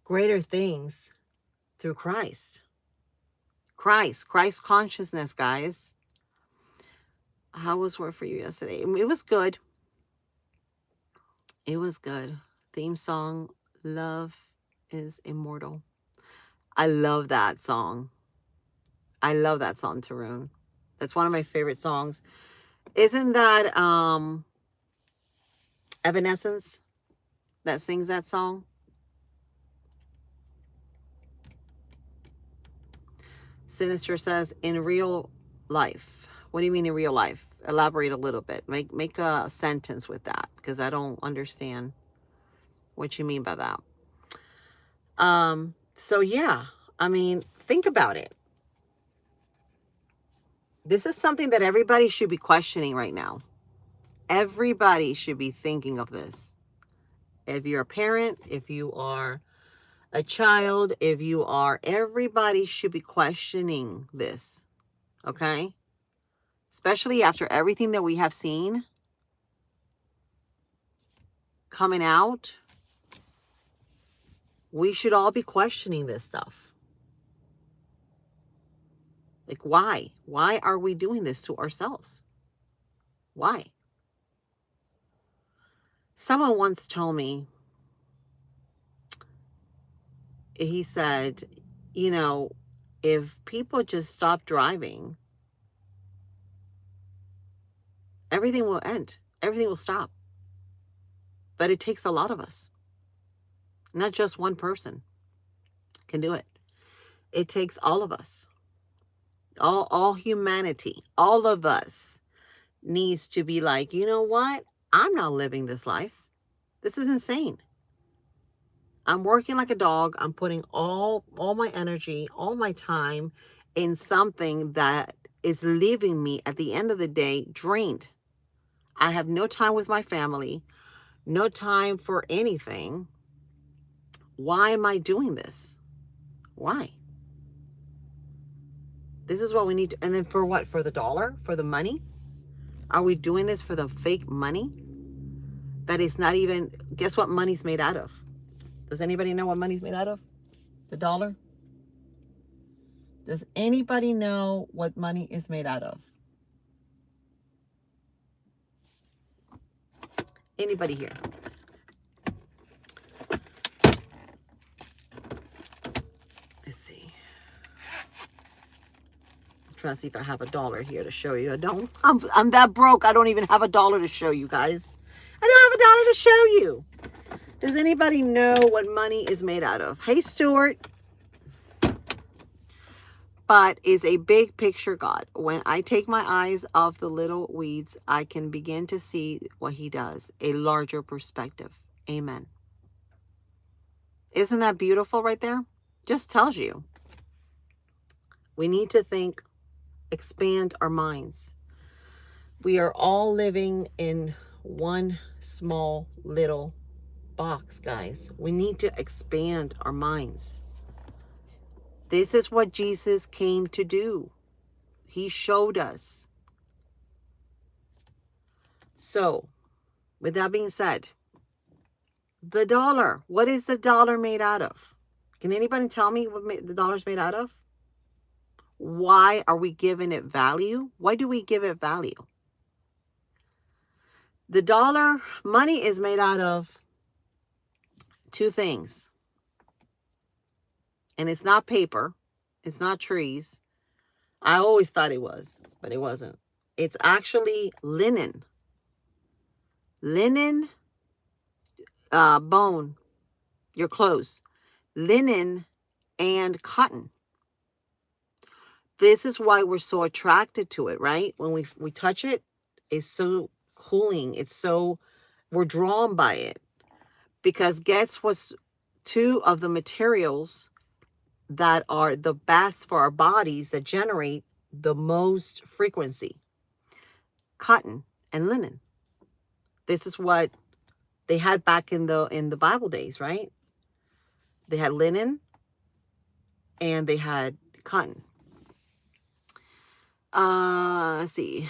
greater things through Christ. Christ consciousness, guys. How was work for you yesterday? It was good. It was good. Theme song, Love is Immortal. I love that song. I love that song, Tarun. That's one of my favorite songs. Isn't that Evanescence that sings that song? Sinister says, in real life. What do you mean in real life? Elaborate a little bit. Make a sentence with that, because I don't understand what you mean by that. So yeah, I mean, think about it. This is something that everybody should be questioning right now. Everybody should be thinking of this. If you're a parent, if you are a child, if you are, everybody should be questioning this. Okay? Especially after everything that we have seen coming out, we should all be questioning this stuff. Like, why? Why are we doing this to ourselves? Why? Someone once told me, he said, you know, if people just stop driving, everything will end. Everything will stop. But it takes a lot of us. Not just one person can do it. It takes all of us. All humanity, all of us needs to be like, you know what? I'm not living this life. This is insane. I'm working like a dog. I'm putting all my energy, all my time in something that is leaving me at the end of the day drained. I have no time with my family, no time for anything. Why am I doing this? Why? This is what we need to, and then for what? For the dollar? For the money? Are we doing this for the fake money? That is not even, guess what money's made out of? Does anybody know what money's made out of? The dollar? Does anybody know what money is made out of? Anybody here? Let's see. I'm trying to see if I have a dollar here to show you. I don't. I'm that broke. I don't even have a dollar to show you guys. I don't have a dollar to show you. Does anybody know what money is made out of? Hey, Stuart. But is a big picture God. When I take my eyes off the little weeds, I can begin to see what he does. A larger perspective. Amen. Isn't that beautiful right there? Just tells you. We need to think, expand our minds. We are all living in one small little box, guys. We need to expand our minds. This is what Jesus came to do. He showed us. So, with that being said, the dollar. What is the dollar made out of? Can anybody tell me what the dollar's made out of? Why are we giving it value? Why do we give it value? The dollar, money is made out of two things. And it's not paper. It's not trees. I always thought it was, but it wasn't. It's actually linen. Linen, bone, your clothes. Linen and cotton. This is why we're so attracted to it, right? When we touch it, it's so cooling. It's so, we're drawn by it. Because guess what's two of the materials that are the best for our bodies that generate the most frequency? Cotton and linen. This is what they had back in the Bible days, right? They had linen and they had cotton. Let's see.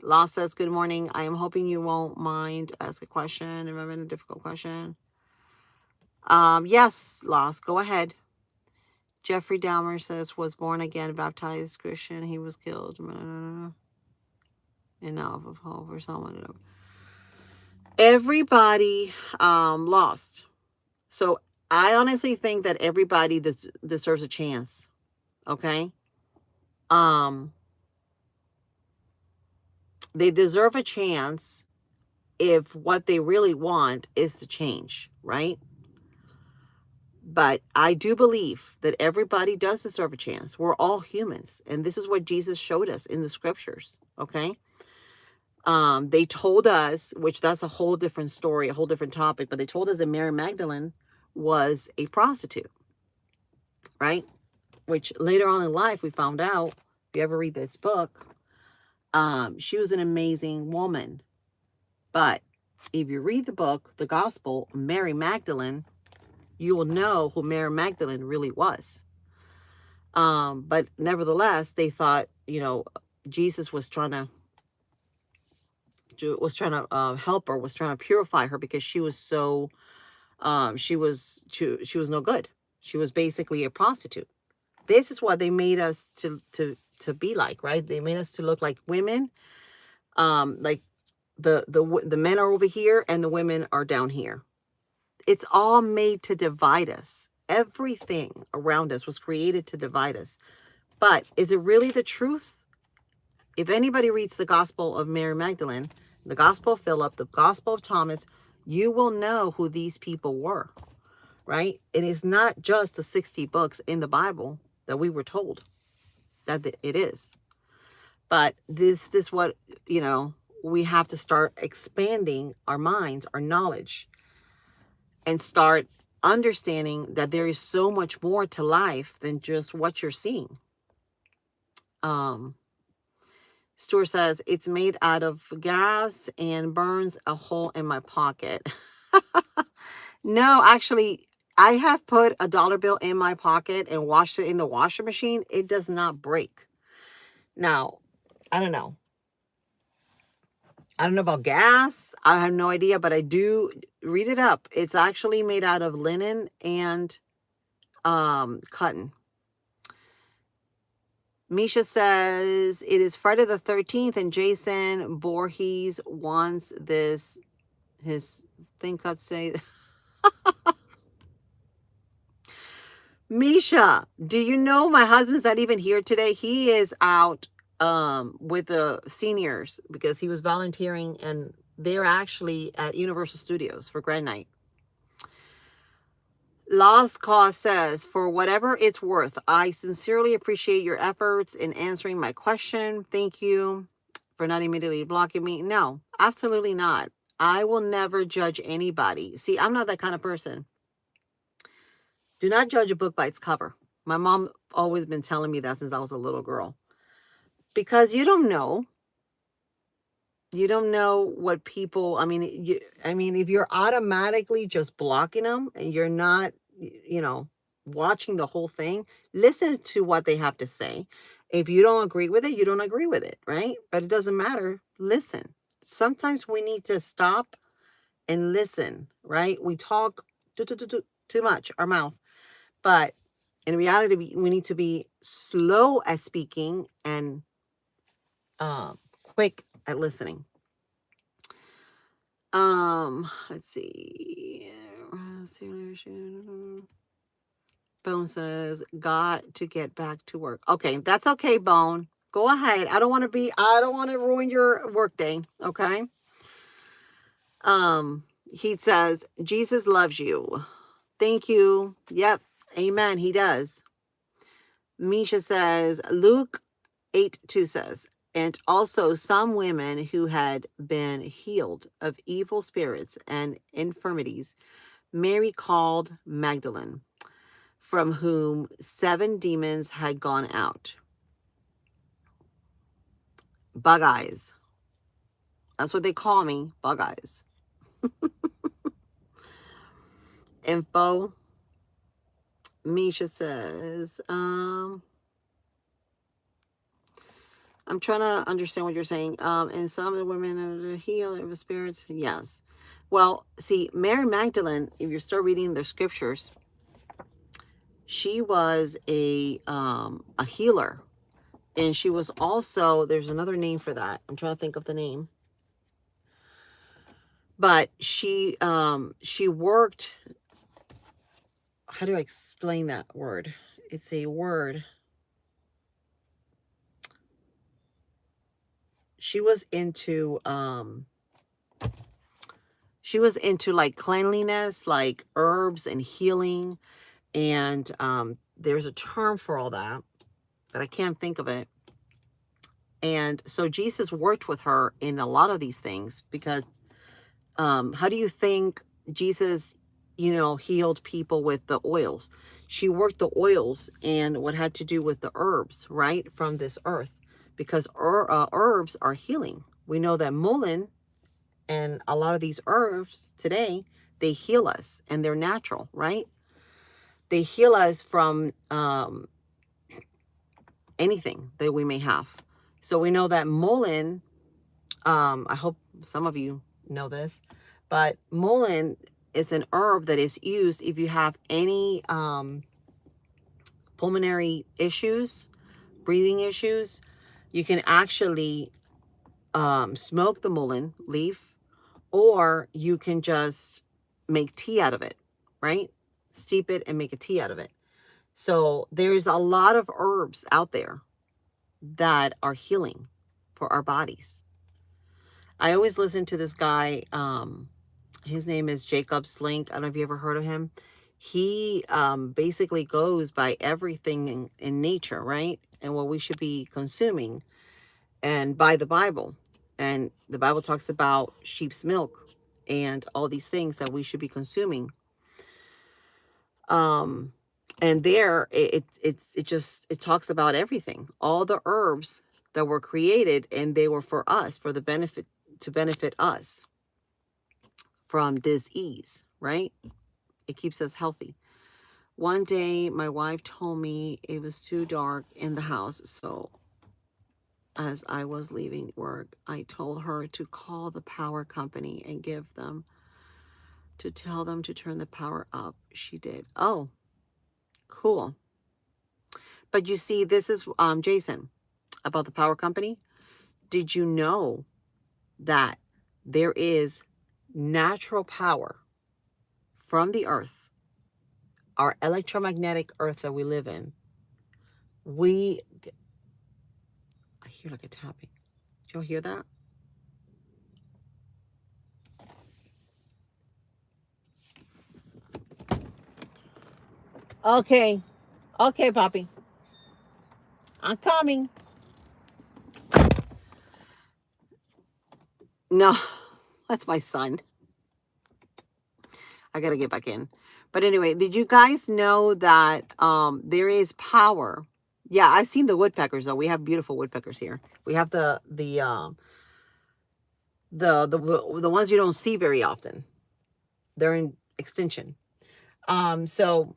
Law says, good morning. I am hoping you won't mind ask a question. Am I having a difficult question? Yes, Loss, go ahead. Jeffrey Dahmer says, was born again, baptized Christian. He was killed. Enough of hope or someone. Everybody lost. So I honestly think that everybody deserves a chance. Okay? They deserve a chance if what they really want is to change, right? But I do believe that everybody does deserve a chance. We're all humans. And this is what Jesus showed us in the scriptures, okay? They told us, which that's a whole different story, a whole different topic, but they told us that Mary Magdalene was a prostitute, right? Which later on in life we found out, if you ever read this book, she was an amazing woman. But if you read the book, the gospel, Mary Magdalene, you will know who Mary Magdalene really was. But nevertheless, they thought, Jesus was trying to help her, was trying to purify her, because she was so she was no good. She was basically a prostitute. This is what they made us to be like, right? They made us to look like women, like the men are over here and the women are down here. It's all made to divide us. Everything around us was created to divide us. But is it really the truth? If anybody reads the Gospel of Mary Magdalene, the Gospel of Philip, the Gospel of Thomas, you will know who these people were, right? It is not just the 60 books in the Bible that we were told that it is. But this what, we have to start expanding our minds, our knowledge, and start understanding that there is so much more to life than just what you're seeing. Stuart says, it's made out of gas and burns a hole in my pocket. No, actually, I have put a dollar bill in my pocket and washed it in the washer machine. It does not break. Now, I don't know. I don't know about gas. I have no idea, but I do read it up. It's actually made out of linen and cotton. Misha says it is Friday the 13th and Jason Voorhees wants his thing cut say. Misha, do you know my husband's not even here today? He is out with the seniors because he was volunteering, and they're actually at Universal Studios for Grand Night. Lost Cause says, for whatever it's worth, I sincerely appreciate your efforts in answering my question. Thank you for not immediately blocking me. No, absolutely not. I will never judge anybody. See, I'm not that kind of person. Do not judge a book by its cover. My mom always been telling me that since I was a little girl. Because you don't know. You don't know what people, if you're automatically just blocking them and you're not, watching the whole thing, listen to what they have to say. If you don't agree with it, you don't agree with it, right? But it doesn't matter. Listen. Sometimes we need to stop and listen, right? We talk too much, our mouth. But in reality, we need to be slow at speaking and quick at listening. Let's see. Bone says, got to get back to work. Okay, that's okay, Bone. Go ahead. I don't want to ruin your work day. Okay. He says, Jesus loves you. Thank you. Yep. Amen. He does. Misha says, Luke 8:2 says, and also some women who had been healed of evil spirits and infirmities, Mary called Magdalene, from whom 7 demons had gone out. Bug eyes. That's what they call me, bug eyes. Info. Misha says, I'm trying to understand what you're saying. And some of the women are healed of spirits. Yes. Well, see, Mary Magdalene, if you start reading the scriptures, she was a healer. And she was also, there's another name for that. I'm trying to think of the name. But she worked, how do I explain that word? It's a word. She was into like cleanliness, like herbs and healing. And there's a term for all that, but I can't think of it. And so Jesus worked with her in a lot of these things because how do you think Jesus, healed people with the oils? She worked the oils and what had to do with the herbs, right, from this earth, because herbs are healing. We know that mullein and a lot of these herbs today, they heal us and they're natural, right? They heal us from anything that we may have. So we know that mullein, I hope some of you know this, but mullein is an herb that is used if you have any pulmonary issues, breathing issues. You can actually smoke the mullein leaf, or you can just make tea out of it, right? Steep it and make a tea out of it. So there's a lot of herbs out there that are healing for our bodies. I always listen to this guy. His name is Jacob Slink. I don't know if you ever heard of him. He basically goes by everything in nature, right? And what we should be consuming, and by the Bible. And the Bible talks about sheep's milk and all these things that we should be consuming. And there it talks about everything, all the herbs that were created, and they were for us, for the benefit, to benefit us from disease, right? It keeps us healthy. One day my wife told me it was too dark in the house, so as I was leaving work, I told her to call the power company and to tell them to turn the power up. She did. Oh, cool. But you see, this is Jason, about the power company. Did you know that there is natural power from the earth, our electromagnetic earth that we live in? I hear like a tapping. Do you hear that? Okay. Okay, Poppy. I'm coming. No, that's my son. I gotta get back in. But anyway, did you guys know that there is power? Yeah, I've seen the woodpeckers though. We have beautiful woodpeckers here. We have the ones you don't see very often. They're in extinction. So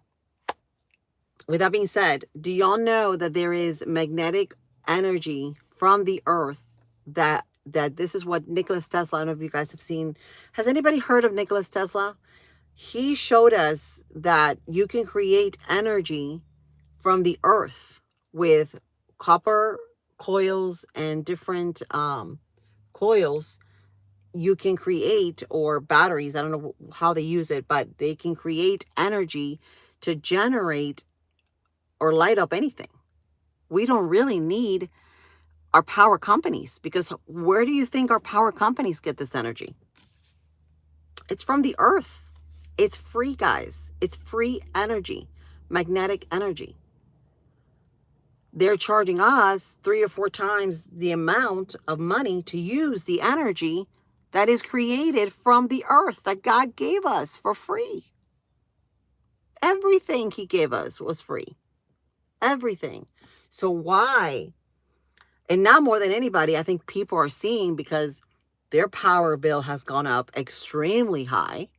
with that being said, do y'all know that there is magnetic energy from the earth that this is what Nikola Tesla, I don't know if you guys have seen. Has anybody heard of Nikola Tesla? He showed us that you can create energy from the earth with copper coils and different coils. You can create, or batteries, I don't know how they use it, but they can create energy to generate or light up anything. We don't really need our power companies, because where do you think our power companies get this energy? It's from the earth. It's free, guys. It's free energy, magnetic energy. They're charging us 3 or 4 times the amount of money to use the energy that is created from the earth that God gave us for free. Everything he gave us was free. Everything. So why? And now more than anybody, I think people are seeing, because their power bill has gone up extremely high.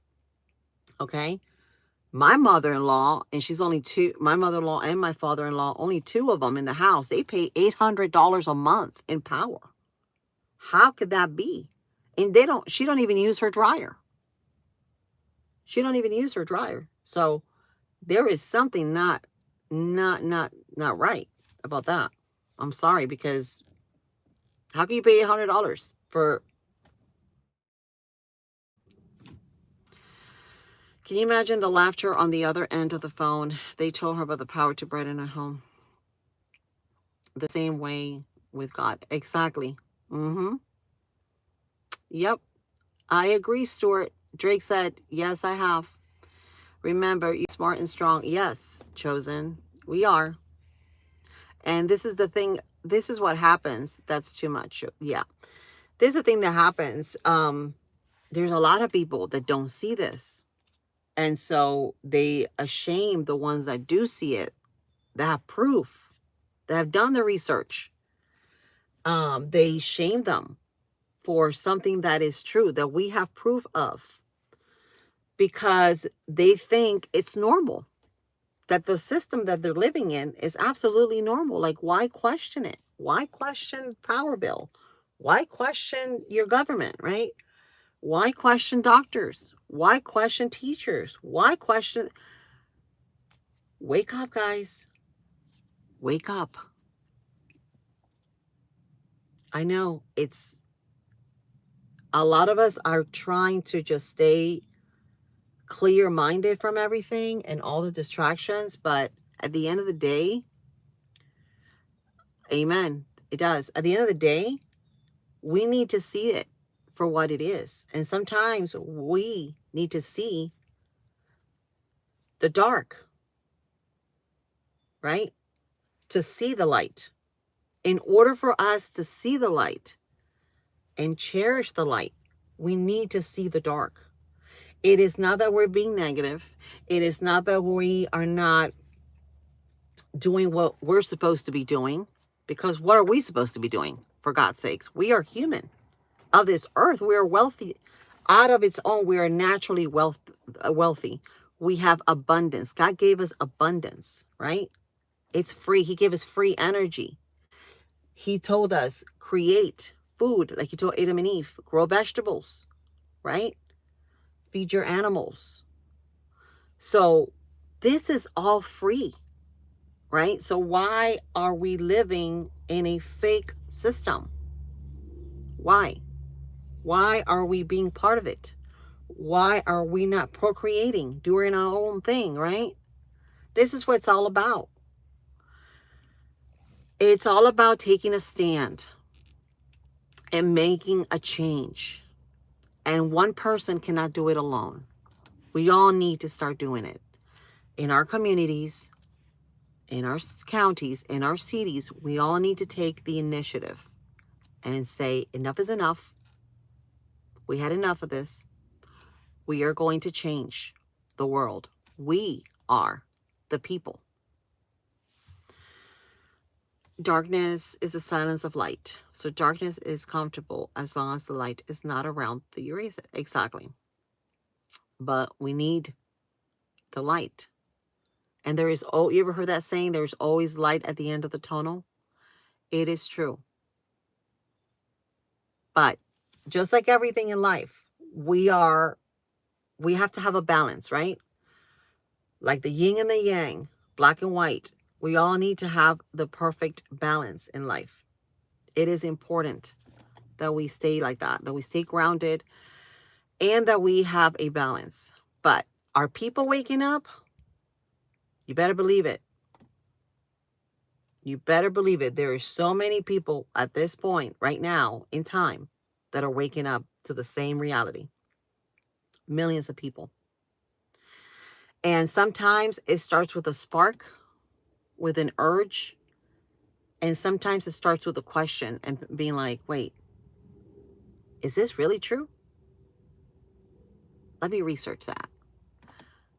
Okay. My mother-in-law, and she's only 2, my mother-in-law and my father-in-law, only 2 of them in the house, they pay $800 a month in power. How could that be? And she don't even use her dryer. She don't even use her dryer. So there is something not right about that. I'm sorry, because how can you pay $800 for? Can you imagine the laughter on the other end of the phone? They told her about the power to brighten her home. The same way with God. Exactly. Yep. I agree, Stuart. Drake said, yes, I have. Remember, you're smart and strong. Yes, Chosen. We are. And this is the thing this is what happens. That's too much. Yeah. This is the thing that happens. There's a lot of people that don't see this. And so they shame the ones that do see it, that have proof, that have done the research. They shame them for something that is true, that we have proof of, because they think it's normal, that the system that they're living in is absolutely normal. Like, why question it? Why question power bill? Why question your government, right? Why question doctors? Why question teachers? Why question? Wake up, guys. Wake up. I know it's a lot of us are trying to just stay clear-minded from everything and all the distractions, but at the end of the day, amen, it does. At the end of the day, we need to see it for what it is. And sometimes we need to see the dark, right? To see the light. In order for us to see the light and cherish the light, we need to see the dark. It is not that we're being negative. It is not that we are not doing what we're supposed to be doing. Because what are we supposed to be doing? For God's sakes, we are human of this earth. We are wealthy. Out of its own, we are naturally wealthy. We have abundance. God gave us abundance, right? It's free. He gave us free energy. He told us, create food, like he told Adam and Eve, grow vegetables, right? Feed your animals. So this is all free, right? So why are we living in a fake system? Why? Why are we being part of it? Why are we not procreating, doing our own thing, right? This is what it's all about. It's all about taking a stand and making a change. And one person cannot do it alone. We all need to start doing it. In our communities, in our counties, in our cities, we all need to take the initiative and say, enough is enough. We had enough of this. We are going to change the world. We are the people. Darkness is the silence of light. So darkness is comfortable as long as the light is not around to erase it. Exactly. But we need the light. And there is, oh, you ever heard that saying, there's always light at the end of the tunnel? It is true. But just like everything in life, we have to have a balance, right? Like the yin and the yang, black and white. We all need to have the perfect balance in life. It is important that we stay like that we stay grounded and that we have a balance. But are people waking up? You better believe it. You better believe it. There are so many people at this point right now in time that are waking up to the same reality. Millions of people. And sometimes it starts with a spark, with an urge. And sometimes it starts with a question and being like, wait, is this really true? Let me research that.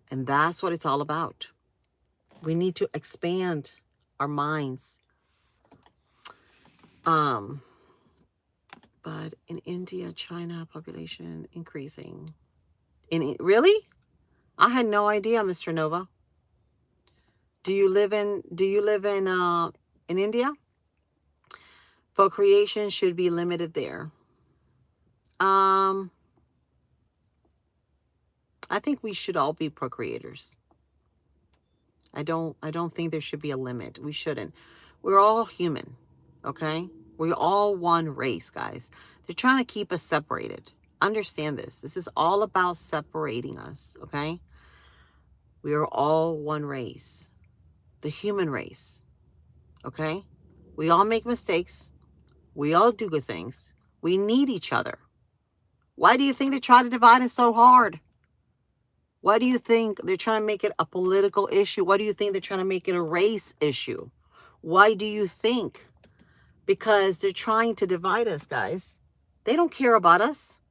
And that's what it's all about. We need to expand our minds. But in India, China, population increasing. Really? I had no idea, Mr. Nova. Do you live in India? Procreation should be limited there. I think we should all be procreators. I don't think there should be a limit. We shouldn't. We're all human, okay? We're all one race, guys. They're trying to keep us separated. Understand this. This is all about separating us, okay? We are all one race. The human race, okay? We all make mistakes. We all do good things. We need each other. Why do you think they try to divide us so hard? Why do you think they're trying to make it a political issue? Why do you think they're trying to make it a race issue? Why do you think because they're trying to divide us, guys. They don't care about us.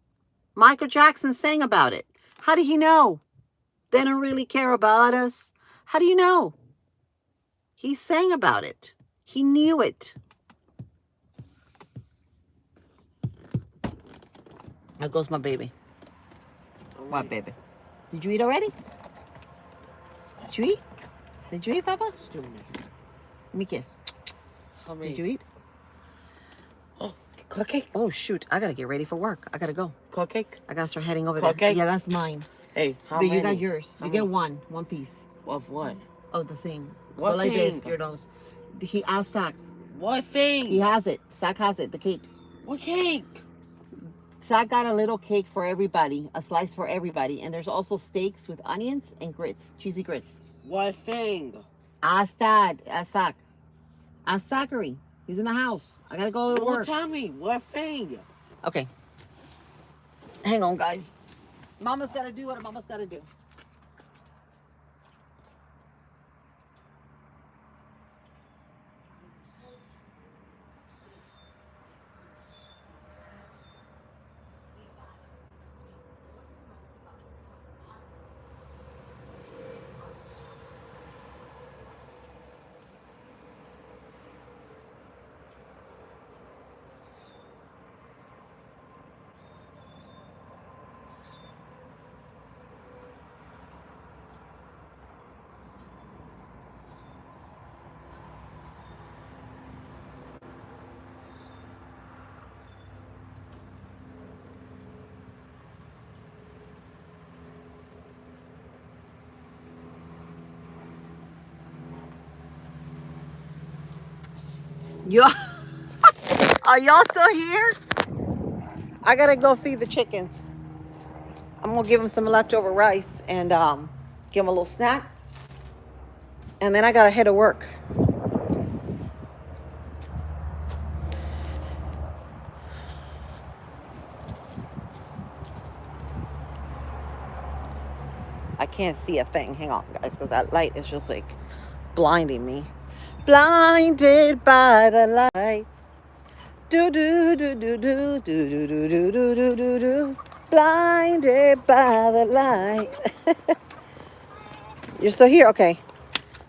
Michael Jackson sang about it. How did he know? They don't really care about us. How do you know? He sang about it. He knew it. There goes my baby. What, baby? Did you eat already? Did you eat? Did you eat, Papa? Still me. Let me kiss. How many? Did you eat? Oh, cupcake. Oh, shoot. I got to get ready for work. I got to go. Cupcake. I got to start heading over there. Cupcake? Yeah, that's mine. Hey, how But many? you got yours. How You get many? one piece. Of what? Oh, the thing. What Go like this, thing? your nose. He asked Zach. What thing? He has it. Zach has it, the cake. What cake? Zach got a little cake for everybody, a slice for everybody. And there's also steaks with onions and grits, cheesy grits. What thing? Ask Dad. Ask Zach. Ask Zachary. He's in the house. I got to go to Well, work. tell me. What thing? Okay. Hang on, guys. Mama's got to do what Mama's got to do. Y'all, are y'all still here? I gotta go feed the chickens. I'm gonna give them some leftover rice and give them a little snack. And then I gotta head to work. I can't see a thing. Hang on, guys, because that light is just like blinding me. Blinded by the light. Do do do do do do do do do do do do do. Blinded by the light. You're still here? Okay.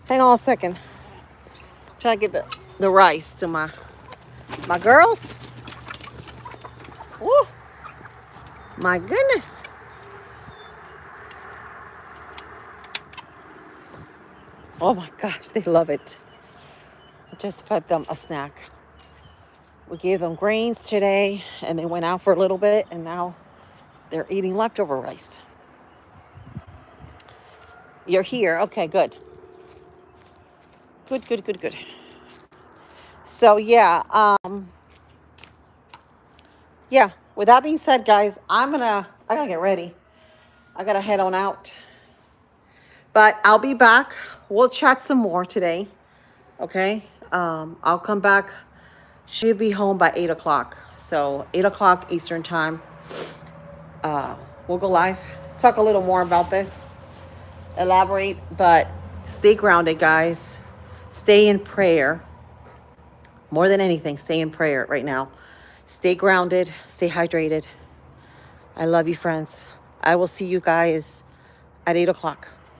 Hang on a second. Try to get the rice to my girls. Woo. My goodness. Oh my gosh, they love it. I just fed them a snack. We gave them grains today and they went out for a little bit and now they're eating leftover rice. You're here. Okay, good. Good, good, good, good. So yeah, with that being said, guys, I gotta get ready. I gotta head on out. But I'll be back. We'll chat some more today. Okay. I'll come back. She'll be home by 8 o'clock. So 8 o'clock Eastern time. We'll go live. Talk a little more about this. Elaborate. But stay grounded, guys. Stay in prayer. More than anything, stay in prayer right now. Stay grounded. Stay hydrated. I love you, friends. I will see you guys at 8 o'clock.